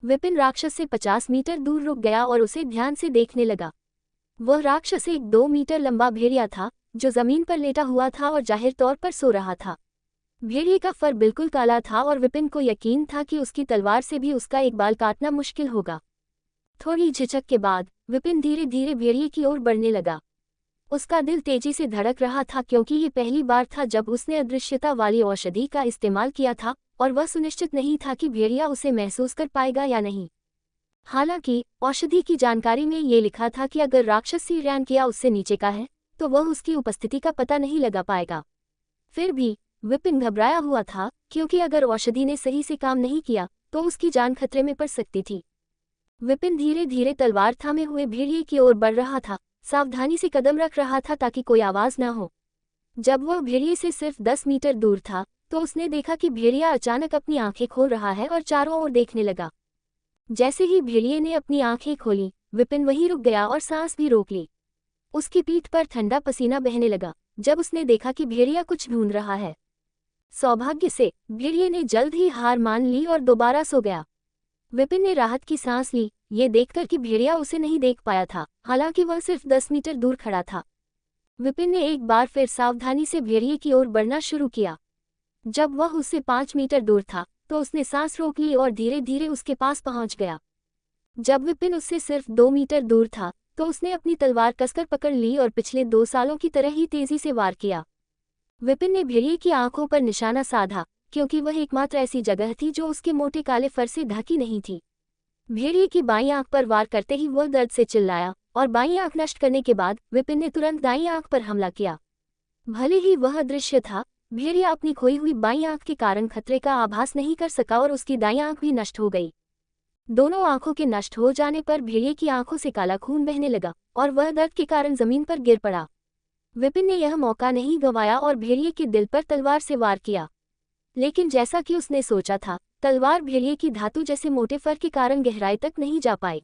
[SPEAKER 1] विपिन राक्षस से 50 मीटर दूर रुक गया और उसे ध्यान से देखने लगा। वह राक्षस एक 2 मीटर लंबा भेड़िया था, जो जमीन पर लेटा हुआ था और जाहिर तौर पर सो रहा था। भेड़िए का फर बिल्कुल काला था और विपिन को यकीन था कि उसकी तलवार से भी उसका एक बाल काटना मुश्किल होगा। थोड़ी झिझक के बाद विपिन धीरे धीरे भेड़िए की ओर बढ़ने लगा। उसका दिल तेजी से धड़क रहा था, क्योंकि ये पहली बार था जब उसने अदृश्यता वाली औषधि का इस्तेमाल किया था और वह सुनिश्चित नहीं था कि भेड़िया उसे महसूस कर पाएगा या नहीं। हालांकि औषधि की जानकारी में ये लिखा था कि अगर राक्षस सी रैंक या उससे नीचे का है, तो वह उसकी उपस्थिति का पता नहीं लगा पाएगा। फिर भी विपिन घबराया हुआ था, क्योंकि अगर औषधि ने सही से काम नहीं किया तो उसकी जान खतरे में पड़ सकती थी। विपिन धीरे धीरे तलवार थामे हुए भेड़िए की ओर बढ़ रहा था, सावधानी से कदम रख रहा था ताकि कोई आवाज न हो। जब वह भेड़िए से सिर्फ 10 मीटर दूर था, तो उसने देखा कि भेड़िया अचानक अपनी आंखें खोल रहा है और चारों ओर देखने लगा। जैसे ही भेड़िए ने अपनी आंखें खोली, विपिन वहीं रुक गया और सांस भी रोक ली। उसकी पीठ पर ठंडा पसीना बहने लगा जब उसने देखा कि भेड़िया कुछ ढूंढ रहा है। सौभाग्य से भेड़िए ने जल्द ही हार मान ली और दोबारा सो गया। विपिन ने राहत की सांस ली, ये देखकर कि भेड़िया उसे नहीं देख पाया था, हालांकि वह सिर्फ 10 मीटर दूर खड़ा था। विपिन ने एक बार फिर सावधानी से भेड़िए की ओर बढ़ना शुरू किया। जब वह उससे 5 मीटर दूर था, तो उसने सांस रोक ली और धीरे धीरे उसके पास पहुंच गया। जब विपिन उससे सिर्फ 2 मीटर दूर था, तो उसने अपनी तलवार कसकर पकड़ ली और पिछले 2 सालों की तरह ही तेजी से वार किया। विपिन ने भेड़िए की आंखों पर निशाना साधा, क्योंकि वह एकमात्र ऐसी जगह थी जो उसके मोटे काले फर से ढकी नहीं थी। भेड़िए की बाईं आंख पर वार करते ही वह दर्द से चिल्लाया और बाईं आंख नष्ट करने के बाद विपिन ने तुरंत दाईं आंख पर हमला किया। भले ही वह अदृश्य था, भेड़िया अपनी खोई हुई बाईं आंख के कारण खतरे का आभास नहीं कर सका और उसकी दाईं आंख भी नष्ट हो गई। दोनों आंखों के नष्ट हो जाने पर भेड़िए की आंखों से काला खून बहने लगा और वह दर्द के कारण जमीन पर गिर पड़ा। विपिन ने यह मौका नहीं गंवाया और भेड़िए के दिल पर तलवार से वार किया। लेकिन जैसा कि उसने सोचा था, तलवार भेड़िए की धातु जैसे मोटे फर के कारण गहराई तक नहीं जा पाई।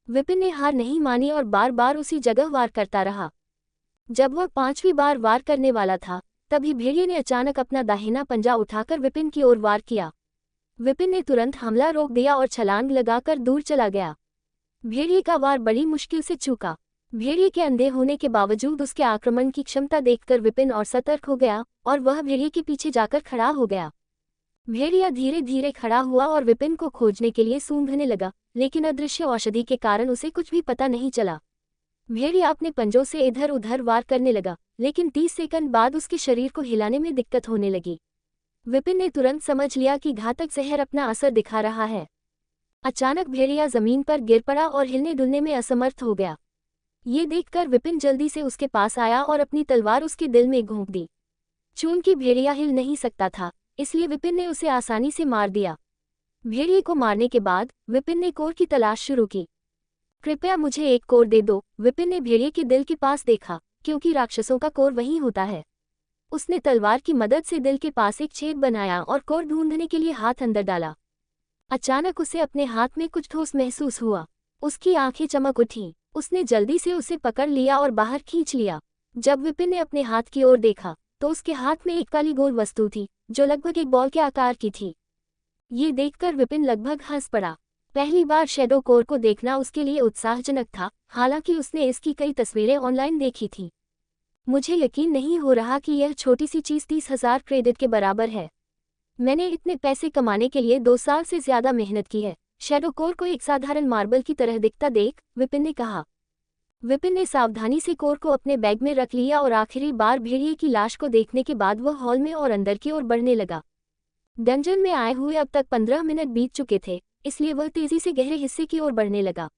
[SPEAKER 1] विपिन ने हार नहीं मानी और बार बार उसी जगह वार करता रहा। जब वह 5वीं बार वार करने वाला था, तभी भेड़िए ने अचानक अपना दाहिना पंजा उठाकर विपिन की ओर वार किया। विपिन ने तुरंत हमला रोक दिया और छलांग लगाकर दूर चला गया। भेड़िए का वार बड़ी मुश्किल से चूका। भेड़िए के अंधे होने के बावजूद उसके आक्रमण की क्षमता देखकर विपिन और सतर्क हो गया और वह भेड़िए के पीछे जाकर खड़ा हो गया। भेड़िया धीरे धीरे खड़ा हुआ और विपिन को खोजने के लिए सूंघने लगा, लेकिन अदृश्य औषधि के कारण उसे कुछ भी पता नहीं चला। भेड़िया अपने पंजों से इधर उधर वार करने लगा, लेकिन 30 सेकंड बाद उसके शरीर को हिलाने में दिक्कत होने लगी। विपिन ने तुरंत समझ लिया कि घातक जहर अपना असर दिखा रहा है। अचानक भेड़िया जमीन पर गिर पड़ा और हिलने डुलने में असमर्थ हो गया। ये देखकर विपिन जल्दी से उसके पास आया और अपनी तलवार उसके दिल में घोंप दी। चूंकि भेड़िया हिल नहीं सकता था, इसलिए विपिन ने उसे आसानी से मार दिया। भेड़िए को मारने के बाद विपिन ने कोर की तलाश शुरू की। कृपया मुझे एक कोर दे दो, विपिन ने भेड़िए के दिल के पास देखा, क्योंकि राक्षसों का कोर वहीं होता है। उसने तलवार की मदद से दिल के पास एक छेद बनाया और कोर ढूंढने के लिए हाथ अंदर डाला। अचानक उसे अपने हाथ में कुछ ठोस महसूस हुआ। उसकी आंखें चमक उठीं। उसने जल्दी से उसे पकड़ लिया और बाहर खींच लिया। जब विपिन ने अपने हाथ की ओर देखा तो उसके हाथ में एक काली गोल वस्तु थी, जो लगभग एक बॉल के आकार की थी। ये देखकर विपिन लगभग हंस पड़ा। पहली बार शैडो कोर को देखना उसके लिए उत्साहजनक था, हालांकि उसने इसकी कई तस्वीरें ऑनलाइन देखी थीं। मुझे यकीन नहीं हो रहा कि यह छोटी सी चीज़ 30,000 क्रेडिट के बराबर है। मैंने इतने पैसे कमाने के लिए 2 साल से ज्यादा मेहनत की है। शैडो कोर को एक साधारण मार्बल की तरह दिखता देख विपिन ने कहा। विपिन ने सावधानी से कोर को अपने बैग में रख लिया और आखिरी बार भेड़िए की लाश को देखने के बाद वह हॉल में और अंदर की ओर बढ़ने लगा। डंजन में आए हुए अब तक 15 मिनट बीत चुके थे, इसलिए वह तेजी से गहरे हिस्से की ओर बढ़ने लगा।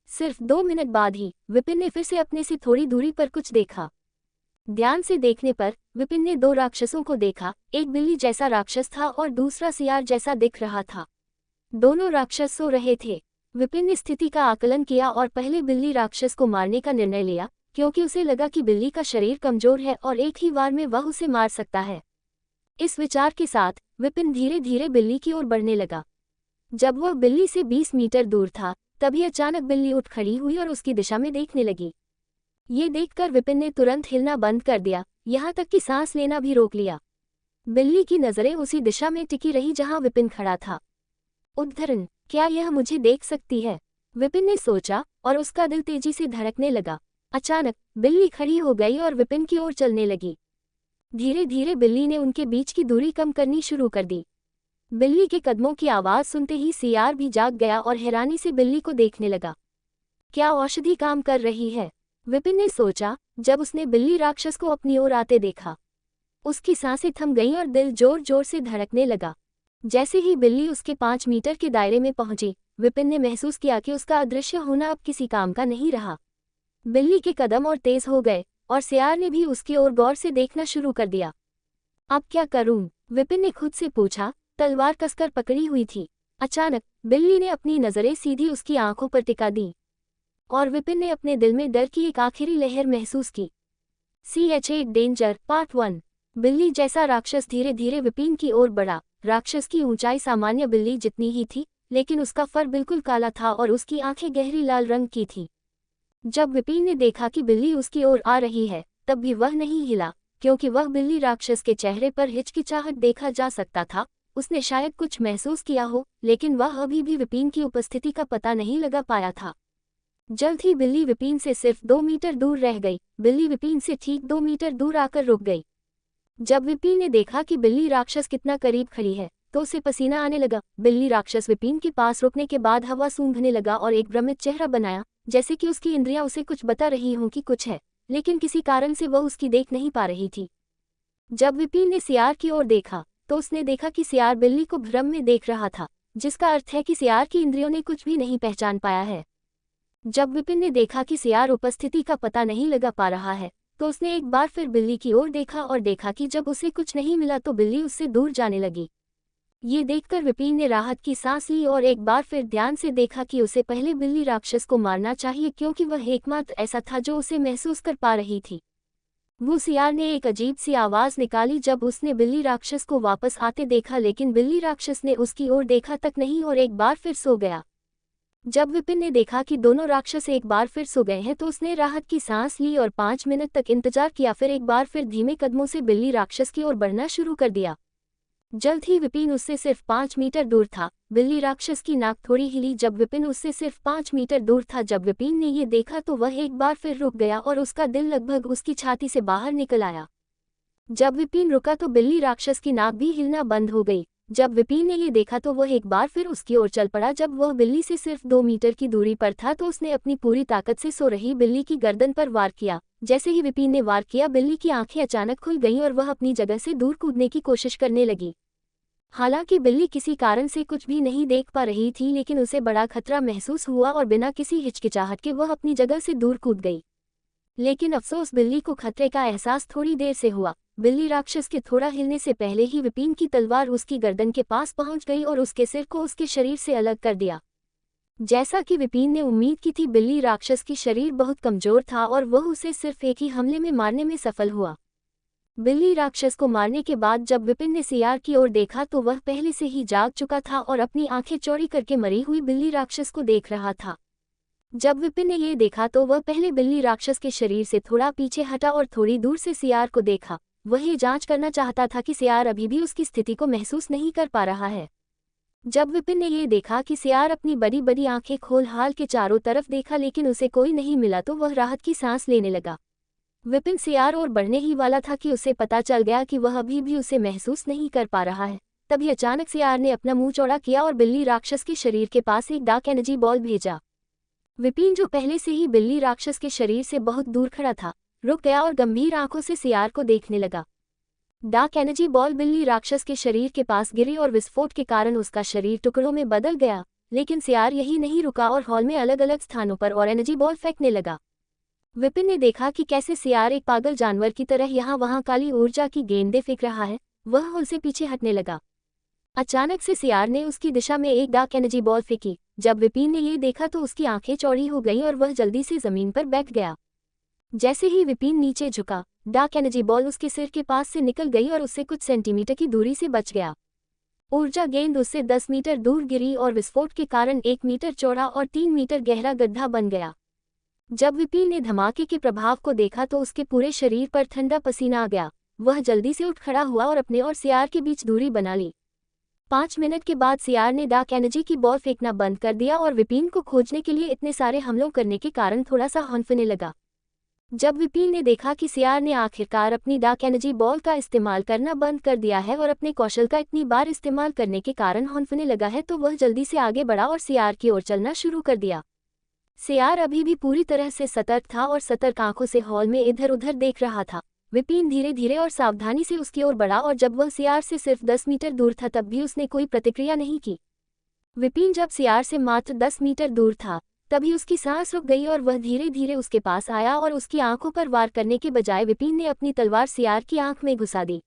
[SPEAKER 1] सिर्फ 2 मिनट बाद ही विपिन ने फिर से अपने से थोड़ी दूरी पर कुछ देखा। ध्यान से देखने पर विपिन ने 2 राक्षसों को देखा। एक बिल्ली जैसा राक्षस था और दूसरा सियार जैसा दिख रहा था। दोनों राक्षस सो रहे थे। विपिन ने स्थिति का आकलन किया और पहले बिल्ली राक्षस को मारने का निर्णय लिया, क्योंकि उसे लगा कि बिल्ली का शरीर कमजोर है और एक ही वार में वह उसे मार सकता है। इस विचार के साथ विपिन धीरे धीरे बिल्ली की ओर बढ़ने लगा। जब वह बिल्ली से 20 मीटर दूर था, तभी अचानक बिल्ली उठ खड़ी हुई और उसकी दिशा में देखने लगी। ये देखकर विपिन ने तुरंत हिलना बंद कर दिया, यहाँ तक कि सांस लेना भी रोक लिया। बिल्ली की नजरें उसी दिशा में टिकी रही जहां विपिन खड़ा था। उद्धरण, क्या यह मुझे देख सकती है? विपिन ने सोचा और उसका दिल तेजी से धड़कने लगा। अचानक बिल्ली खड़ी हो गई और विपिन की ओर चलने लगी। धीरे धीरे बिल्ली ने उनके बीच की दूरी कम करनी शुरू कर दी। बिल्ली के कदमों की आवाज सुनते ही सियार भी जाग गया और हैरानी से बिल्ली को देखने लगा। क्या औषधि काम कर रही है? विपिन ने सोचा जब उसने बिल्ली राक्षस को अपनी ओर आते देखा। उसकी सांसें थम गईं और दिल जोर जोर से धड़कने लगा। जैसे ही बिल्ली उसके 5 मीटर के दायरे में पहुंची, विपिन ने महसूस किया कि उसका अदृश्य होना अब किसी काम का नहीं रहा। बिल्ली के कदम और तेज हो गए और सियार ने भी उसकी ओर गौर से देखना शुरू कर दिया। अब क्या करूं? विपिन ने खुद से पूछा। तलवार कसकर पकड़ी हुई थी। अचानक बिल्ली ने अपनी नजरें सीधी उसकी आंखों पर टिका दी और विपिन ने अपने दिल में डर की एक आखिरी लहर महसूस की। CH8 danger part 1। बिल्ली जैसा राक्षस धीरे धीरे विपिन की ओर बढ़ा। राक्षस की ऊंचाई सामान्य बिल्ली जितनी ही थी, लेकिन उसका फर बिल्कुल काला था और उसकी आंखें गहरी लाल रंग की थीं। जब विपिन ने देखा कि बिल्ली उसकी ओर आ रही है, तब भी वह नहीं हिला, क्योंकि वह बिल्ली राक्षस के चेहरे पर हिचकिचाहट देखा जा सकता था। उसने शायद कुछ महसूस किया हो, लेकिन वह अभी भी विपिन की उपस्थिति का पता नहीं लगा पाया था। जल्द ही बिल्ली विपिन से सिर्फ 2 मीटर दूर रह गई। बिल्ली विपिन से ठीक 2 मीटर दूर आकर रुक गई। जब विपिन ने देखा कि बिल्ली राक्षस कितना करीब खड़ी है, तो उसे पसीना आने लगा। बिल्ली राक्षस विपिन के पास रुकने के बाद हवा सूंघने लगा और एक भ्रमित चेहरा बनाया, जैसे कि उसकी इंद्रियां उसे कुछ बता रही हों कि कुछ है, लेकिन किसी कारण से वह उसकी देख नहीं पा रही थी। जब विपिन ने सियार की ओर देखा, तो उसने देखा कि सियार बिल्ली को भ्रम में देख रहा था, जिसका अर्थ है कि सियार की इंद्रियों ने कुछ भी नहीं पहचान पाया है। जब विपिन ने देखा कि सियार उपस्थिति का पता नहीं लगा पा रहा है, तो उसने एक बार फिर बिल्ली की ओर देखा और देखा कि जब उसे कुछ नहीं मिला तो बिल्ली उससे दूर जाने लगी। ये देखकर विपिन ने राहत की सांस ली और एक बार फिर ध्यान से देखा कि उसे पहले बिल्ली राक्षस को मारना चाहिए, क्योंकि वह एकमात्र ऐसा था जो उसे महसूस कर पा रही थी। वो सियार ने एक अजीब सी आवाज निकाली जब उसने बिल्ली राक्षस को वापस आते देखा, लेकिन बिल्ली राक्षस ने उसकी ओर देखा तक नहीं और एक बार फिर सो गया। जब विपिन ने देखा कि दोनों राक्षस एक बार फिर सो गए हैं तो उसने राहत की सांस ली और 5 मिनट तक इंतजार किया। फिर एक बार फिर धीमे कदमों से बिल्ली राक्षस की ओर बढ़ना शुरू कर दिया। जल्द ही विपिन उससे सिर्फ 5 मीटर दूर था। बिल्ली राक्षस की नाक थोड़ी हिली जब विपिन उससे सिर्फ 5 मीटर दूर था। जब विपिन ने ये देखा तो वह एक बार फिर रुक गया और उसका दिल लगभग उसकी छाती से बाहर निकल आया। जब विपिन रुका तो बिल्ली राक्षस की नाक भी हिलना बंद हो गई। जब विपिन ने ये देखा तो वह एक बार फिर उसकी ओर चल पड़ा। जब वह बिल्ली से सिर्फ 2 मीटर की दूरी पर था तो उसने अपनी पूरी ताकत से सो रही बिल्ली की गर्दन पर वार किया। जैसे ही विपिन ने वार किया, बिल्ली की आंखें अचानक खुल गईं और वह अपनी जगह से दूर कूदने की कोशिश करने लगी। हालांकि बिल्ली किसी कारण से कुछ भी नहीं देख पा रही थी, लेकिन उसे बड़ा खतरा महसूस हुआ और बिना किसी हिचकिचाहट के वह अपनी जगह से दूर कूद गई। लेकिन अफसोस, बिल्ली को खतरे का एहसास थोड़ी देर से हुआ। बिल्ली राक्षस के थोड़ा हिलने से पहले ही विपिन की तलवार उसकी गर्दन के पास पहुंच गई और उसके सिर को उसके शरीर से अलग कर दिया। जैसा कि विपिन ने उम्मीद की थी, बिल्ली राक्षस की शरीर बहुत कमजोर था और वह उसे सिर्फ एक ही हमले में मारने में सफल हुआ। बिल्ली राक्षस को मारने के बाद जब विपिन ने सियार की ओर देखा तो वह पहले से ही जाग चुका था और अपनी आंखें चौड़ी करके मरी हुई बिल्ली राक्षस को देख रहा था। जब विपिन ने ये देखा तो वह पहले बिल्ली राक्षस के शरीर से थोड़ा पीछे हटा और थोड़ी दूर से सियार को देखा। वह ये जांच करना चाहता था कि सियार अभी भी उसकी स्थिति को महसूस नहीं कर पा रहा है। जब विपिन ने ये देखा कि सियार अपनी बड़ी बड़ी आंखें खोल हाल के चारों तरफ देखा लेकिन उसे कोई नहीं मिला तो वह राहत की सांस लेने लगा। विपिन सियार और बढ़ने ही वाला था कि उसे पता चल गया कि वह अभी भी उसे महसूस नहीं कर पा रहा है। तभी अचानक सियार ने अपना मुंह चौड़ा किया और बिल्ली राक्षस के शरीर के पास एक डार्क एनर्जी बॉल भेजा। विपिन, जो पहले से ही बिल्ली राक्षस के शरीर से बहुत दूर खड़ा था, रुक गया और गंभीर आंखों से सियार को देखने लगा। डार्क एनर्जी बॉल बिल्ली राक्षस के शरीर के पास गिरी और विस्फोट के कारण उसका शरीर टुकड़ों में बदल गया। लेकिन सियार यही नहीं रुका और हॉल में अलग अलग स्थानों पर और एनर्जी बॉल फेंकने लगा। विपिन ने देखा कि कैसे सियार एक पागल जानवर की तरह यहाँ वहाँ काली ऊर्जा की गेंदें फेंक रहा है। वह हॉल से पीछे हटने लगा। अचानक से सियार ने उसकी दिशा में एक डार्क एनर्जी बॉल फेंकी। जब विपिन ने ये देखा तो उसकी आंखें चौड़ी हो गईं और वह जल्दी से जमीन पर बैठ गया। जैसे ही विपिन नीचे झुका, डार्क एनर्जी बॉल उसके सिर के पास से निकल गई और उससे कुछ सेंटीमीटर की दूरी से बच गया। ऊर्जा गेंद उससे 10 मीटर दूर गिरी और विस्फोट के कारण 1 मीटर चौड़ा और 3 मीटर गहरा गड्ढा बन गया। जब विपिन ने धमाके के प्रभाव को देखा तो उसके पूरे शरीर पर ठंडा पसीना आ गया। वह जल्दी से उठ खड़ा हुआ और अपने और सियार के बीच दूरी बना ली। 5 मिनट के बाद सियार ने डार्क एनर्जी की बॉल फेंकना बंद कर दिया और विपिन को खोजने के लिए इतने सारे हमलों करने के कारण थोड़ा सा हौंफने लगा। जब विपिन ने देखा कि सियार ने आखिरकार अपनी डार्क एनर्जी बॉल का इस्तेमाल करना बंद कर दिया है और अपने कौशल का इतनी बार इस्तेमाल करने के कारण हौंफने लगा है, तो वह जल्दी से आगे बढ़ा और सियार की ओर चलना शुरू कर दिया। सियार अभी भी पूरी तरह से सतर्क था और सतर्क आंखों से हॉल में इधर उधर देख रहा था। विपिन धीरे धीरे और सावधानी से उसकी ओर बढ़ा और जब वह सियार से सिर्फ 10 मीटर दूर था तब भी उसने कोई प्रतिक्रिया नहीं की। विपिन जब सियार से मात्र 10 मीटर दूर था तभी उसकी सांस रुक गई और वह धीरे धीरे उसके पास आया और उसकी आंखों पर वार करने के बजाय विपिन ने अपनी तलवार सियार की आंख में घुसा दी।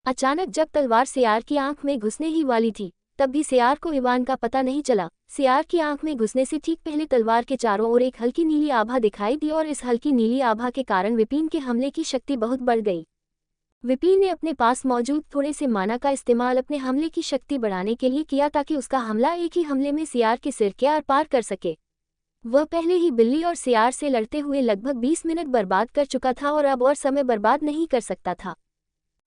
[SPEAKER 1] अचानक जब तलवार सियार की आंख में घुसने ही वाली थी तब भी सियार को इवान का पता नहीं चला। सियार की आंख में घुसने से ठीक पहले तलवार के चारों ओर एक हल्की नीली आभा दिखाई दी और इस हल्की नीली आभा के कारण विपिन के हमले की शक्ति बहुत बढ़ गई। विपिन ने अपने पास मौजूद थोड़े से माना का इस्तेमाल अपने हमले की शक्ति बढ़ाने के लिए किया ताकि उसका हमला एक ही हमले में सियार के सिर के आर पार कर सके। वह पहले ही बिल्ली और सियार से लड़ते हुए लगभग 20 मिनट बर्बाद कर चुका था और अब और समय बर्बाद नहीं कर सकता था।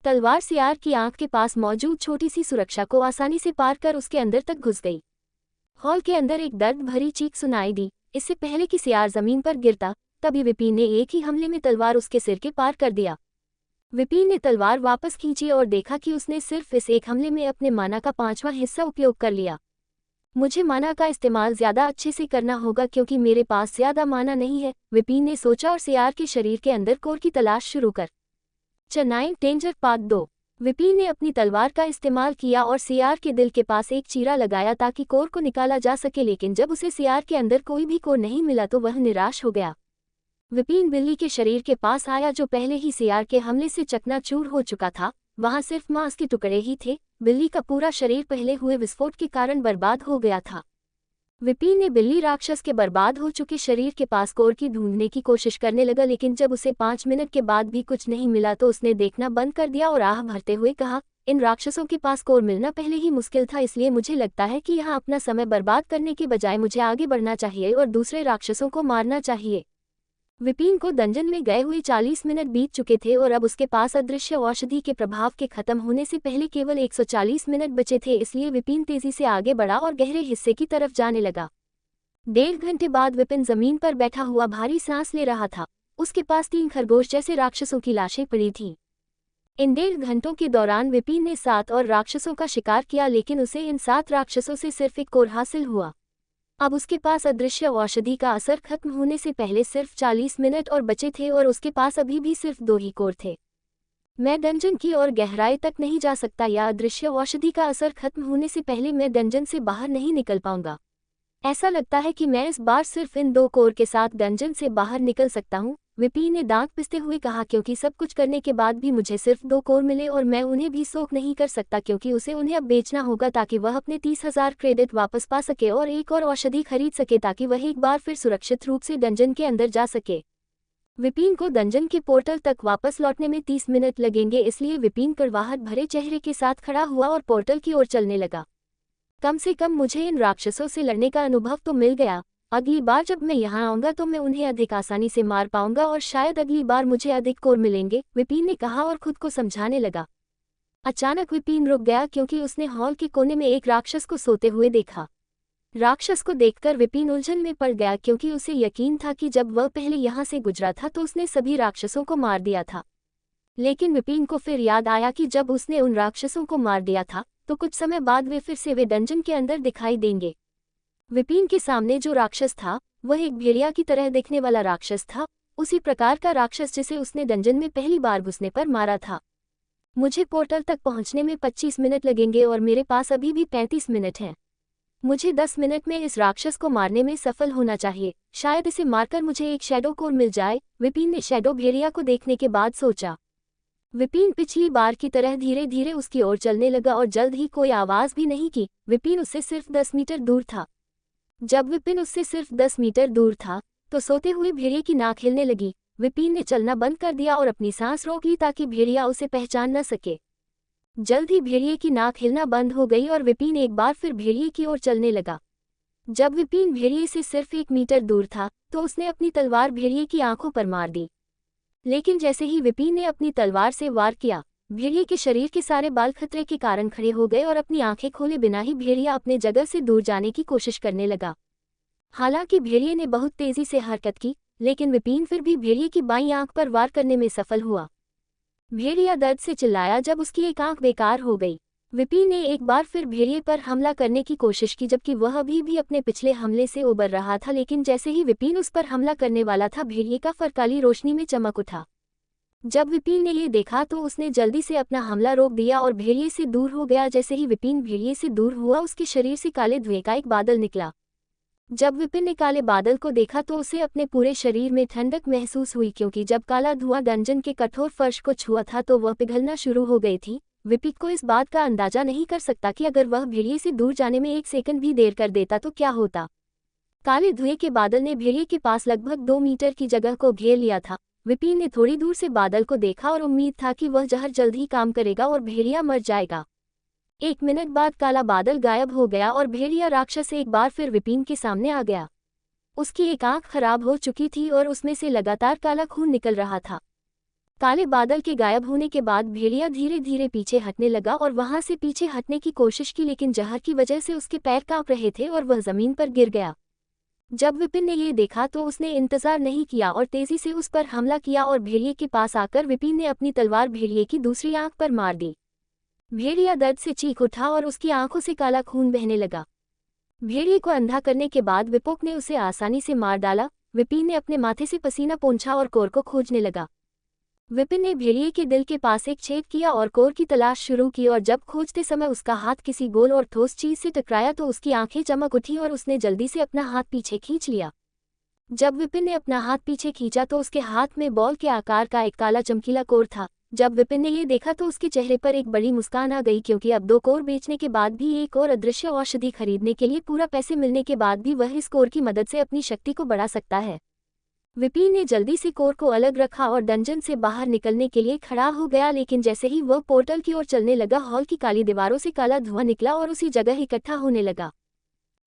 [SPEAKER 1] तलवार सियार की आंख के पास मौजूद छोटी सी सुरक्षा को आसानी से पार कर उसके अंदर तक घुस गई। हॉल के अंदर एक दर्द भरी चीख सुनाई दी। इससे पहले कि सियार जमीन पर गिरता तभी विपिन ने एक ही हमले में तलवार उसके सिर के पार कर दिया। विपिन ने तलवार वापस खींची और देखा कि उसने सिर्फ इस एक हमले में अपने माना का 5वां हिस्सा उपयोग कर लिया। मुझे माना का इस्तेमाल ज्यादा अच्छे से करना होगा क्योंकि मेरे पास ज्यादा माना नहीं है, विपिन ने सोचा और सियार के शरीर के अंदर कोर की तलाश शुरू कर। Chennai danger part 2। विपिन ने अपनी तलवार का इस्तेमाल किया और सियार के दिल के पास एक चीरा लगाया ताकि कोर को निकाला जा सके, लेकिन जब उसे सियार के अंदर कोई भी कोर नहीं मिला तो वह निराश हो गया। विपिन बिल्ली के शरीर के पास आया जो पहले ही सियार के हमले से चकनाचूर हो चुका था। वहां सिर्फ मांस के टुकड़े ही थे। बिल्ली का पूरा शरीर पहले हुए विस्फोट के कारण बर्बाद हो गया था। विपिन ने बिल्ली राक्षस के बर्बाद हो चुके शरीर के पास कोर की ढूंढने की कोशिश करने लगा, लेकिन जब उसे 5 मिनट के बाद भी कुछ नहीं मिला तो उसने देखना बंद कर दिया और आह भरते हुए कहा, इन राक्षसों के पास कोर मिलना पहले ही मुश्किल था, इसलिए मुझे लगता है कि यहाँ अपना समय बर्बाद करने के बजाय मुझे आगे बढ़ना चाहिए और दूसरे राक्षसों को मारना चाहिए। विपिन को डंजन में गए हुए 40 मिनट बीत चुके थे और अब उसके पास अदृश्य औषधि के प्रभाव के खत्म होने से पहले केवल 140 मिनट बचे थे, इसलिए विपिन तेजी से आगे बढ़ा और गहरे हिस्से की तरफ जाने लगा। 1.5 घंटे बाद विपिन जमीन पर बैठा हुआ भारी सांस ले रहा था। उसके पास 3 खरगोश जैसे राक्षसों की लाशें पड़ी थीं। इन 1.5 घंटों के दौरान विपिन ने 7 और राक्षसों का शिकार किया, लेकिन उसे इन 7 राक्षसों से सिर्फ एक कोर हासिल हुआ। अब उसके पास अदृश्य औषधि का असर खत्म होने से पहले सिर्फ 40 मिनट और बचे थे और उसके पास अभी भी सिर्फ 2 ही कोर थे। मैं डंजन की ओर गहराई तक नहीं जा सकता, या अदृश्य औषधि का असर खत्म होने से पहले मैं डंजन से बाहर नहीं निकल पाऊंगा। ऐसा लगता है कि मैं इस बार सिर्फ इन 2 कोर के साथ डंजन से बाहर निकल सकता हूँ, विपिन ने दांत पिसते हुए कहा, क्योंकि सब कुछ करने के बाद भी मुझे सिर्फ 2 कोर मिले और मैं उन्हें भी सोख नहीं कर सकता, क्योंकि उसे उन्हें अब बेचना होगा ताकि वह अपने 30,000 क्रेडिट वापस पा सके और एक और औषधि खरीद सके ताकि वह एक बार फिर सुरक्षित रूप से डंजन के अंदर जा सके। विपिन को डंजन के पोर्टल तक वापस लौटने में 30 मिनट लगेंगे, इसलिए विपिन कड़वाहट भरे चेहरे के साथ खड़ा हुआ और पोर्टल की ओर चलने लगा। कम से कम मुझे इन राक्षसों से लड़ने का अनुभव तो मिल गया। अगली बार जब मैं यहाँ आऊँगा तो मैं उन्हें अधिक आसानी से मार पाऊंगा और शायद अगली बार मुझे अधिक कोर मिलेंगे, विपिन ने कहा और खुद को समझाने लगा। अचानक विपिन रुक गया क्योंकि उसने हॉल के कोने में एक राक्षस को सोते हुए देखा। राक्षस को देखकर विपिन उलझन में पड़ गया, क्योंकि उसे यकीन था कि जब वह पहले यहाँ से गुजरा था तो उसने सभी राक्षसों को मार दिया था। लेकिन विपिन को फिर याद आया कि जब उसने उन राक्षसों को मार दिया था तो कुछ समय बाद वे फिर से डंजन के अंदर दिखाई देंगे। विपिन के सामने जो राक्षस था वह एक भेड़िया की तरह दिखने वाला राक्षस था, उसी प्रकार का राक्षस जिसे उसने डंजन में पहली बार घुसने पर मारा था। मुझे पोर्टल तक पहुंचने में 25 मिनट लगेंगे और मेरे पास अभी भी 35 मिनट हैं। मुझे 10 मिनट में इस राक्षस को मारने में सफल होना चाहिए। शायद इसे मारकर मुझे एक शैडो कोर मिल जाए, विपिन ने शैडो भेड़िया को देखने के बाद सोचा। विपिन पिछली बार की तरह धीरे धीरे उसकी ओर चलने लगा और जल्द ही कोई आवाज भी नहीं की। विपिन उससे सिर्फ 10 मीटर दूर था। जब विपिन उससे सिर्फ 10 मीटर दूर था तो सोते हुए भेड़िए की नाक हिलने लगी। विपिन ने चलना बंद कर दिया और अपनी सांस रोक ली ताकि भेड़िया उसे पहचान न सके। जल्द ही भेड़िए की नाक हिलना बंद हो गई और विपिन एक बार फिर भेड़िए की ओर चलने लगा। जब विपिन भेड़िए से सिर्फ 1 मीटर दूर था तो उसने अपनी तलवार भेड़िए की आंखों पर मार दी। लेकिन जैसे ही विपिन ने अपनी तलवार से वार किया, भेड़िए के शरीर के सारे बाल खतरे के कारण खड़े हो गए और अपनी आंखें खोले बिना ही भेड़िया अपने जगह से दूर जाने की कोशिश करने लगा। हालांकि भेड़िए ने बहुत तेजी से हरकत की, लेकिन विपिन फिर भी भेड़िए की बाईं आंख पर वार करने में सफल हुआ। भेड़िया दर्द से चिल्लाया जब उसकी एक आंख बेकार हो गई। विपिन ने एक बार फिर भेड़िए पर हमला करने की कोशिश की, जबकि वह अभी भी अपने पिछले हमले से उबर रहा था, लेकिन जैसे ही विपिन उस पर हमला करने वाला था भेड़िए का फर काली रोशनी में चमक उठा। जब विपिन ने ये देखा तो उसने जल्दी से अपना हमला रोक दिया और भेड़िए से दूर हो गया। जैसे ही विपिन भेड़िए से दूर हुआ उसके शरीर से काले धुएं का एक बादल निकला। जब विपिन ने काले बादल को देखा तो उसे अपने पूरे शरीर में ठंडक महसूस हुई, क्योंकि जब काला धुआं डंजन के कठोर फर्श को छुआ था तो वह पिघलना शुरू हो गई थी। विपिन को इस बात का अंदाजा नहीं कर सकता कि अगर वह भेड़िए से दूर जाने में 1 सेकंड भी देर कर देता तो क्या होता। काले धुएं के बादल ने भेड़िए के पास लगभग 2 मीटर की जगह को घेर लिया था। विपिन ने थोड़ी दूर से बादल को देखा और उम्मीद था कि वह जहर जल्द ही काम करेगा और भेड़िया मर जाएगा। 1 मिनट बाद काला बादल गायब हो गया और भेड़िया राक्षस एक बार फिर विपिन के सामने आ गया। उसकी एक आंख खराब हो चुकी थी और उसमें से लगातार काला खून निकल रहा था। काले बादल के गायब होने के बाद भेड़िया धीरे धीरे पीछे हटने लगा और वहां से पीछे हटने की कोशिश की, लेकिन जहर की वजह से उसके पैर कांप रहे थे और वह जमीन पर गिर गया। जब विपिन ने ये देखा तो उसने इंतजार नहीं किया और तेजी से उस पर हमला किया और भेड़िए के पास आकर विपिन ने अपनी तलवार भेड़िए की दूसरी आंख पर मार दी। भेड़िया दर्द से चीख उठा और उसकी आंखों से काला खून बहने लगा। भेड़िए को अंधा करने के बाद विपोक ने उसे आसानी से मार डाला। विपिन ने अपने माथे से पसीना पोंछा और कोर को खोजने लगा। विपिन ने भेड़िए के दिल के पास एक छेद किया और कोर की तलाश शुरू की, और जब खोजते समय उसका हाथ किसी गोल और ठोस चीज से टकराया तो उसकी आंखें चमक उठी और उसने जल्दी से अपना हाथ पीछे खींच लिया। जब विपिन ने अपना हाथ पीछे खींचा तो उसके हाथ में बॉल के आकार का एक काला चमकीला कोर था। जब विपिन ने ये देखा तो उसके चेहरे पर एक बड़ी मुस्कान आ गई, क्योंकि अब 2 कोर बेचने के बाद भी एक और अदृश्य औषधि खरीदने के लिए पूरा पैसे मिलने के बाद भी वह इस कोर की मदद से अपनी शक्ति को बढ़ा सकता है। विपिन ने जल्दी से कोर को अलग रखा और डंजन से बाहर निकलने के लिए खड़ा हो गया, लेकिन जैसे ही वह पोर्टल की ओर चलने लगा, हॉल की काली दीवारों से काला धुआं निकला और उसी जगह इकट्ठा होने लगा।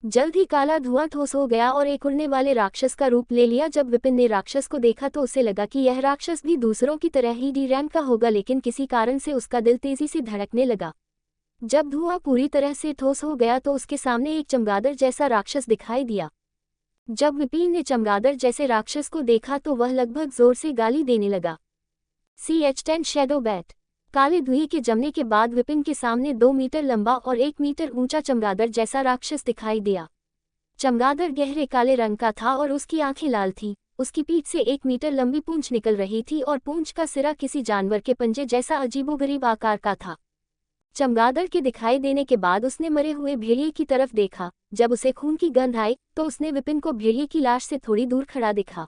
[SPEAKER 1] जल्द ही काला धुआं ठोस हो गया और एक उड़ने वाले राक्षस का रूप ले लिया। जब विपिन ने राक्षस को देखा तो उसे लगा कि यह राक्षस भी दूसरों की तरह ही डी रैंक का होगा, लेकिन किसी कारण से उसका दिल तेजी से धड़कने लगा। जब धुआं पूरी तरह से ठोस हो गया तो उसके सामने एक चमगादड़ जैसा राक्षस दिखाई दिया। जब विपिन ने चमगादड़ जैसे राक्षस को देखा तो वह लगभग जोर से गाली देने लगा। CH10 shadow bat. काले धुएं के जमने के बाद विपिन के सामने 2 मीटर लंबा और 1 मीटर ऊंचा चमगादड़ जैसा राक्षस दिखाई दिया। चमगादड़ गहरे काले रंग का था और उसकी आंखें लाल थीं। उसकी पीठ से 1 मीटर लंबी पूंछ निकल रही थी और पूंछ का सिरा किसी जानवर के पंजे जैसा अजीबोगरीब आकार का था। चमगादड़ के दिखाई देने के बाद उसने मरे हुए भेड़िए की तरफ देखा। जब उसे खून की गंध आई तो उसने विपिन को भेड़िए की लाश से थोड़ी दूर खड़ा देखा।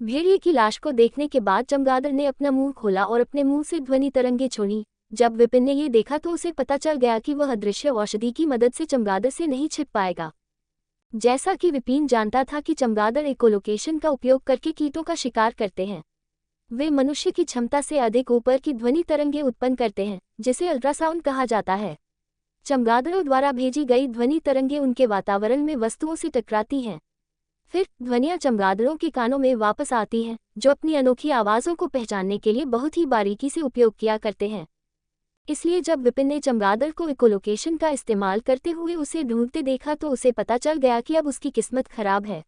[SPEAKER 1] भेड़िए की लाश को देखने के बाद चमगादड़ ने अपना मुंह खोला और अपने मुंह से ध्वनि तरंगे छोड़ी। जब विपिन ने ये देखा तो उसे पता चल गया कि वह अदृश्य औषधि की मदद से चमगादड़ से नहीं छिप पाएगा। जैसा कि विपिन जानता था कि चमगादड़ इकोलोकेशन का उपयोग करके कीटों का शिकार करते हैं। वे मनुष्य की क्षमता से अधिक ऊपर की ध्वनि तरंगे उत्पन्न करते हैं, जिसे अल्ट्रासाउंड कहा जाता है। चमगादड़ों द्वारा भेजी गई ध्वनि तरंगे उनके वातावरण में वस्तुओं से टकराती हैं। फिर ध्वनियाँ चमगादड़ों के कानों में वापस आती हैं, जो अपनी अनोखी आवाज़ों को पहचानने के लिए बहुत ही बारीकी से उपयोग किया करते हैं। इसलिए जब विपिन ने चमगादड़ को इकोलोकेशन का इस्तेमाल करते हुए उसे ढूंढते देखा तो उसे पता चल गया कि अब उसकी किस्मत खराब है।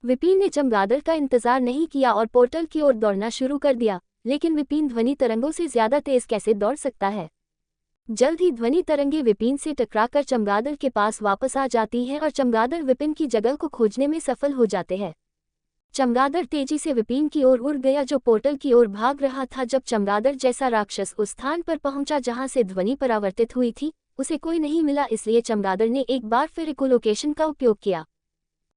[SPEAKER 1] विपिन ने चमगादड़ का इंतजार नहीं किया और पोर्टल की ओर दौड़ना शुरू कर दिया, लेकिन विपिन ध्वनि तरंगों से ज्यादा तेज कैसे दौड़ सकता है। जल्द ही ध्वनि तरंगे विपिन से टकराकर चमगादड़ के पास वापस आ जाती हैं और चमगादड़ विपिन की जगह को खोजने में सफल हो जाते हैं। चमगादड़ तेजी से विपिन की ओर उड़ गया, जो पोर्टल की ओर भाग रहा था। जब चमगादड़ जैसा राक्षस उस स्थान पर पहुंचा जहां से ध्वनि परावर्तित हुई थी, उसे कोई नहीं मिला, इसलिए चमगादड़ ने एक बार फिर इकोलोकेशन का उपयोग किया।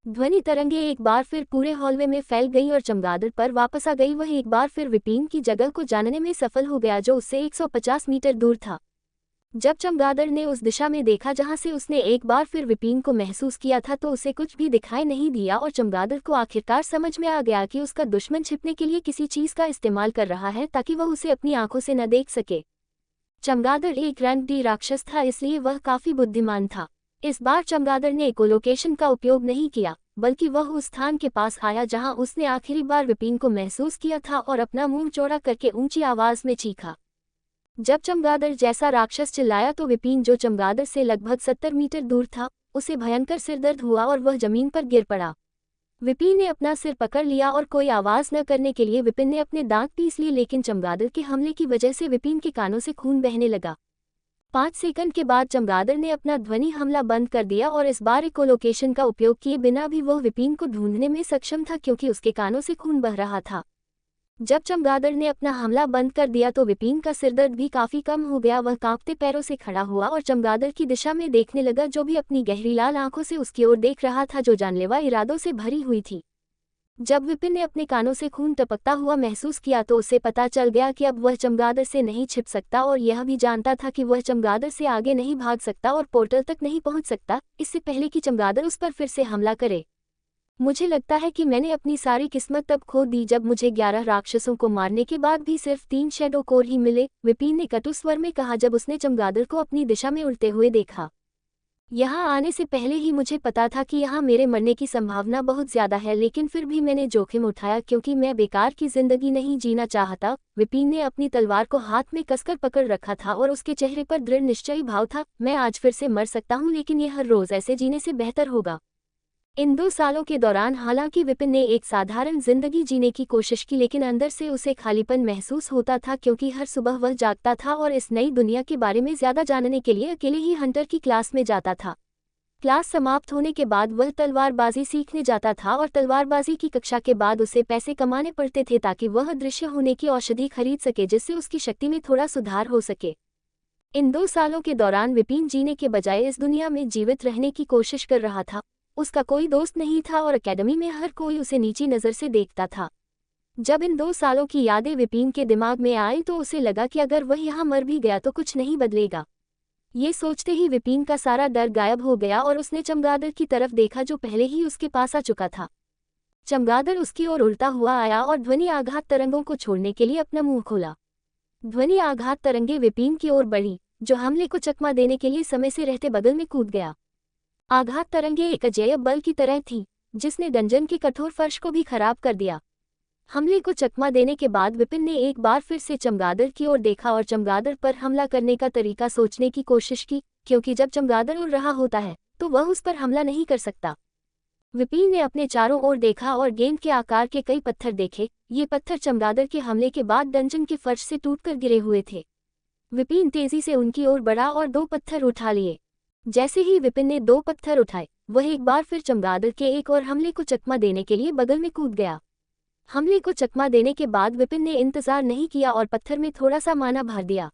[SPEAKER 1] ध्वनि तरंगे एक बार फिर पूरे हॉलवे में फैल गई और चमगादड़ पर वापस आ गई। वह एक बार फिर विपिन की जगह को जानने में सफल हो गया, जो उससे 150 मीटर दूर था। जब चमगादड़ ने उस दिशा में देखा जहां से उसने एक बार फिर विपिन को महसूस किया था तो उसे कुछ भी दिखाई नहीं दिया और चमगादड़ को आखिरकार समझ में आ गया कि उसका दुश्मन छिपने के लिए किसी चीज का इस्तेमाल कर रहा है ताकि वह उसे अपनी आंखों से न देख सके। चमगादड़ एक रैंक डी राक्षस था, इसलिए वह काफी बुद्धिमान था। इस बार चमगादड़ ने इकोलोकेशन का उपयोग नहीं किया, बल्कि वह उस स्थान के पास आया जहां उसने आखिरी बार विपिन को महसूस किया था और अपना मुंह चौड़ा करके ऊंची आवाज में चीखा। जब चमगादड़ जैसा राक्षस चिल्लाया तो विपिन, जो चमगादड़ से लगभग 70 मीटर दूर था, उसे भयंकर सिरदर्द हुआ और वह जमीन पर गिर पड़ा। विपिन ने अपना सिर पकड़ लिया और कोई आवाज न करने के लिए विपिन ने अपने दांत पीस लिए, लेकिन चमगादड़ के हमले की वजह से विपिन के कानों से खून बहने लगा। 5 सेकंड के बाद चमगादड़ ने अपना ध्वनि हमला बंद कर दिया और इस बार इकोलोकेशन का उपयोग किए बिना भी वह विपिन को ढूंढने में सक्षम था, क्योंकि उसके कानों से खून बह रहा था। जब चमगादड़ ने अपना हमला बंद कर दिया तो विपिन का सिरदर्द भी काफी कम हो गया। वह कांपते पैरों से खड़ा हुआ और चमगादड़ की दिशा में देखने लगा, जो भी अपनी गहरी लाल आंखों से उसकी ओर देख रहा था, जो जानलेवा इरादों से भरी हुई थी। जब विपिन ने अपने कानों से खून टपकता हुआ महसूस किया तो उसे पता चल गया कि अब वह चमगादड़ से नहीं छिप सकता और यह भी जानता था कि वह चमगादड़ से आगे नहीं भाग सकता और पोर्टल तक नहीं पहुंच सकता, इससे पहले कि चमगादड़ उस पर फिर से हमला करे। मुझे लगता है कि मैंने अपनी सारी किस्मत तब खो दी जब मुझे 11 राक्षसों को मारने के बाद भी सिर्फ 3 शैडो कोर ही मिले, विपिन ने कटु स्वर में कहा जब उसने चमगादड़ को अपनी दिशा में उड़ते हुए देखा। यहाँ आने से पहले ही मुझे पता था कि यहाँ मेरे मरने की संभावना बहुत ज्यादा है, लेकिन फिर भी मैंने जोखिम उठाया क्योंकि मैं बेकार की जिंदगी नहीं जीना चाहता। विपिन ने अपनी तलवार को हाथ में कसकर पकड़ रखा था और उसके चेहरे पर दृढ़ निश्चयी भाव था। मैं आज फिर से मर सकता हूँ, लेकिन यह हर रोज ऐसे जीने से बेहतर होगा। इन 2 सालों के दौरान हालांकि विपिन ने एक साधारण जिंदगी जीने की कोशिश की, लेकिन अंदर से उसे खालीपन महसूस होता था, क्योंकि हर सुबह वह जागता था और इस नई दुनिया के बारे में ज्यादा जानने के लिए अकेले ही हंटर की क्लास में जाता था। क्लास समाप्त होने के बाद वह तलवारबाजी सीखने जाता था और तलवारबाजी की कक्षा के बाद उसे पैसे कमाने पड़ते थे ताकि वह अदृश्य होने की औषधि खरीद सके, जिससे उसकी शक्ति में थोड़ा सुधार हो सके। इन 2 सालों के दौरान विपिन जीने के बजाय इस दुनिया में जीवित रहने की कोशिश कर रहा था। उसका कोई दोस्त नहीं था और एकेडमी में हर कोई उसे नीची नज़र से देखता था। जब इन 2 सालों की यादें विपिन के दिमाग में आई तो उसे लगा कि अगर वह यहाँ मर भी गया तो कुछ नहीं बदलेगा। ये सोचते ही विपिन का सारा डर गायब हो गया और उसने चमगादड़ की तरफ देखा, जो पहले ही उसके पास आ चुका था। चमगादड़ उसकी ओर उड़ता हुआ आया और ध्वनि आघात तरंगों को छोड़ने के लिए अपना मुंह खोला। ध्वनि आघात तरंगे विपिन की ओर बढ़ी, जो हमले को चकमा देने के लिए समय से रहते बगल में कूद गया। आघात तरंगे एक अजैब बल की तरह थी, जिसने डंजन के कठोर फर्श को भी खराब कर दिया। हमले को चकमा देने के बाद विपिन ने एक बार फिर से चमगादड़ की ओर देखा और चमगादड़ पर हमला करने का तरीका सोचने की कोशिश की, क्योंकि जब चमगादड़ उड़ रहा होता है तो वह उस पर हमला नहीं कर सकता। विपिन ने अपने चारों ओर देखा और गेंद के आकार के कई पत्थर देखे। ये पत्थर चमगादड़ के हमले के बाद डंजन के फर्श से टूटकर गिरे हुए थे। विपिन तेजी से उनकी ओर बढ़ा और 2 पत्थर उठा लिए। जैसे ही विपिन ने 2 पत्थर उठाए, वह एक बार फिर चमगादड़ के एक और हमले को चकमा देने के लिए बगल में कूद गया। हमले को चकमा देने के बाद विपिन ने इंतजार नहीं किया और पत्थर में थोड़ा सा माना भर दिया।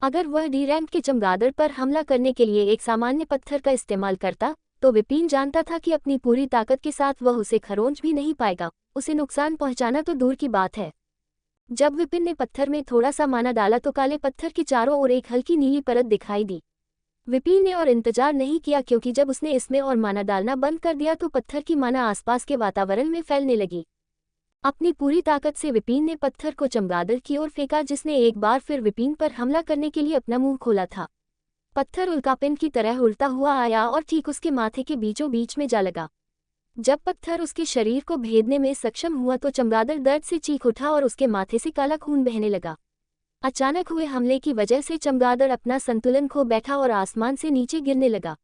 [SPEAKER 1] अगर वह डी रैंक के चमगादड़ पर हमला करने के लिए एक सामान्य पत्थर का इस्तेमाल करता, तो विपिन जानता था कि अपनी पूरी ताकत के साथ वह उसे खरोंच भी नहीं पाएगा, उसे नुकसान पहुंचाना तो दूर की बात है। जब विपिन ने पत्थर में थोड़ा सा माना डाला तो काले पत्थर की चारों ओर एक हल्की नीली परत दिखाई दी। विपिन ने और इंतजार नहीं किया, क्योंकि जब उसने इसमें और माना डालना बंद कर दिया तो पत्थर की माना आसपास के वातावरण में फैलने लगी। अपनी पूरी ताकत से विपिन ने पत्थर को चमगादड़ की ओर फेंका, जिसने एक बार फिर विपिन पर हमला करने के लिए अपना मुंह खोला था। पत्थर उल्कापिंड की तरह उड़ता हुआ आया और ठीक उसके माथे के बीचों बीच में जा लगा। जब पत्थर उसके शरीर को भेदने में सक्षम हुआ तो चमगादड़ दर्द से चीख उठा और उसके माथे से काला खून बहने लगा। अचानक हुए हमले की वजह से चमगादड़ अपना संतुलन खो बैठा और आसमान से नीचे गिरने लगा।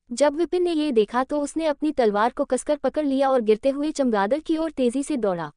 [SPEAKER 1] जब विपिन ने ये देखा तो उसने अपनी तलवार को कसकर पकड़ लिया और गिरते हुए चमगादड़ की ओर तेजी से दौड़ा।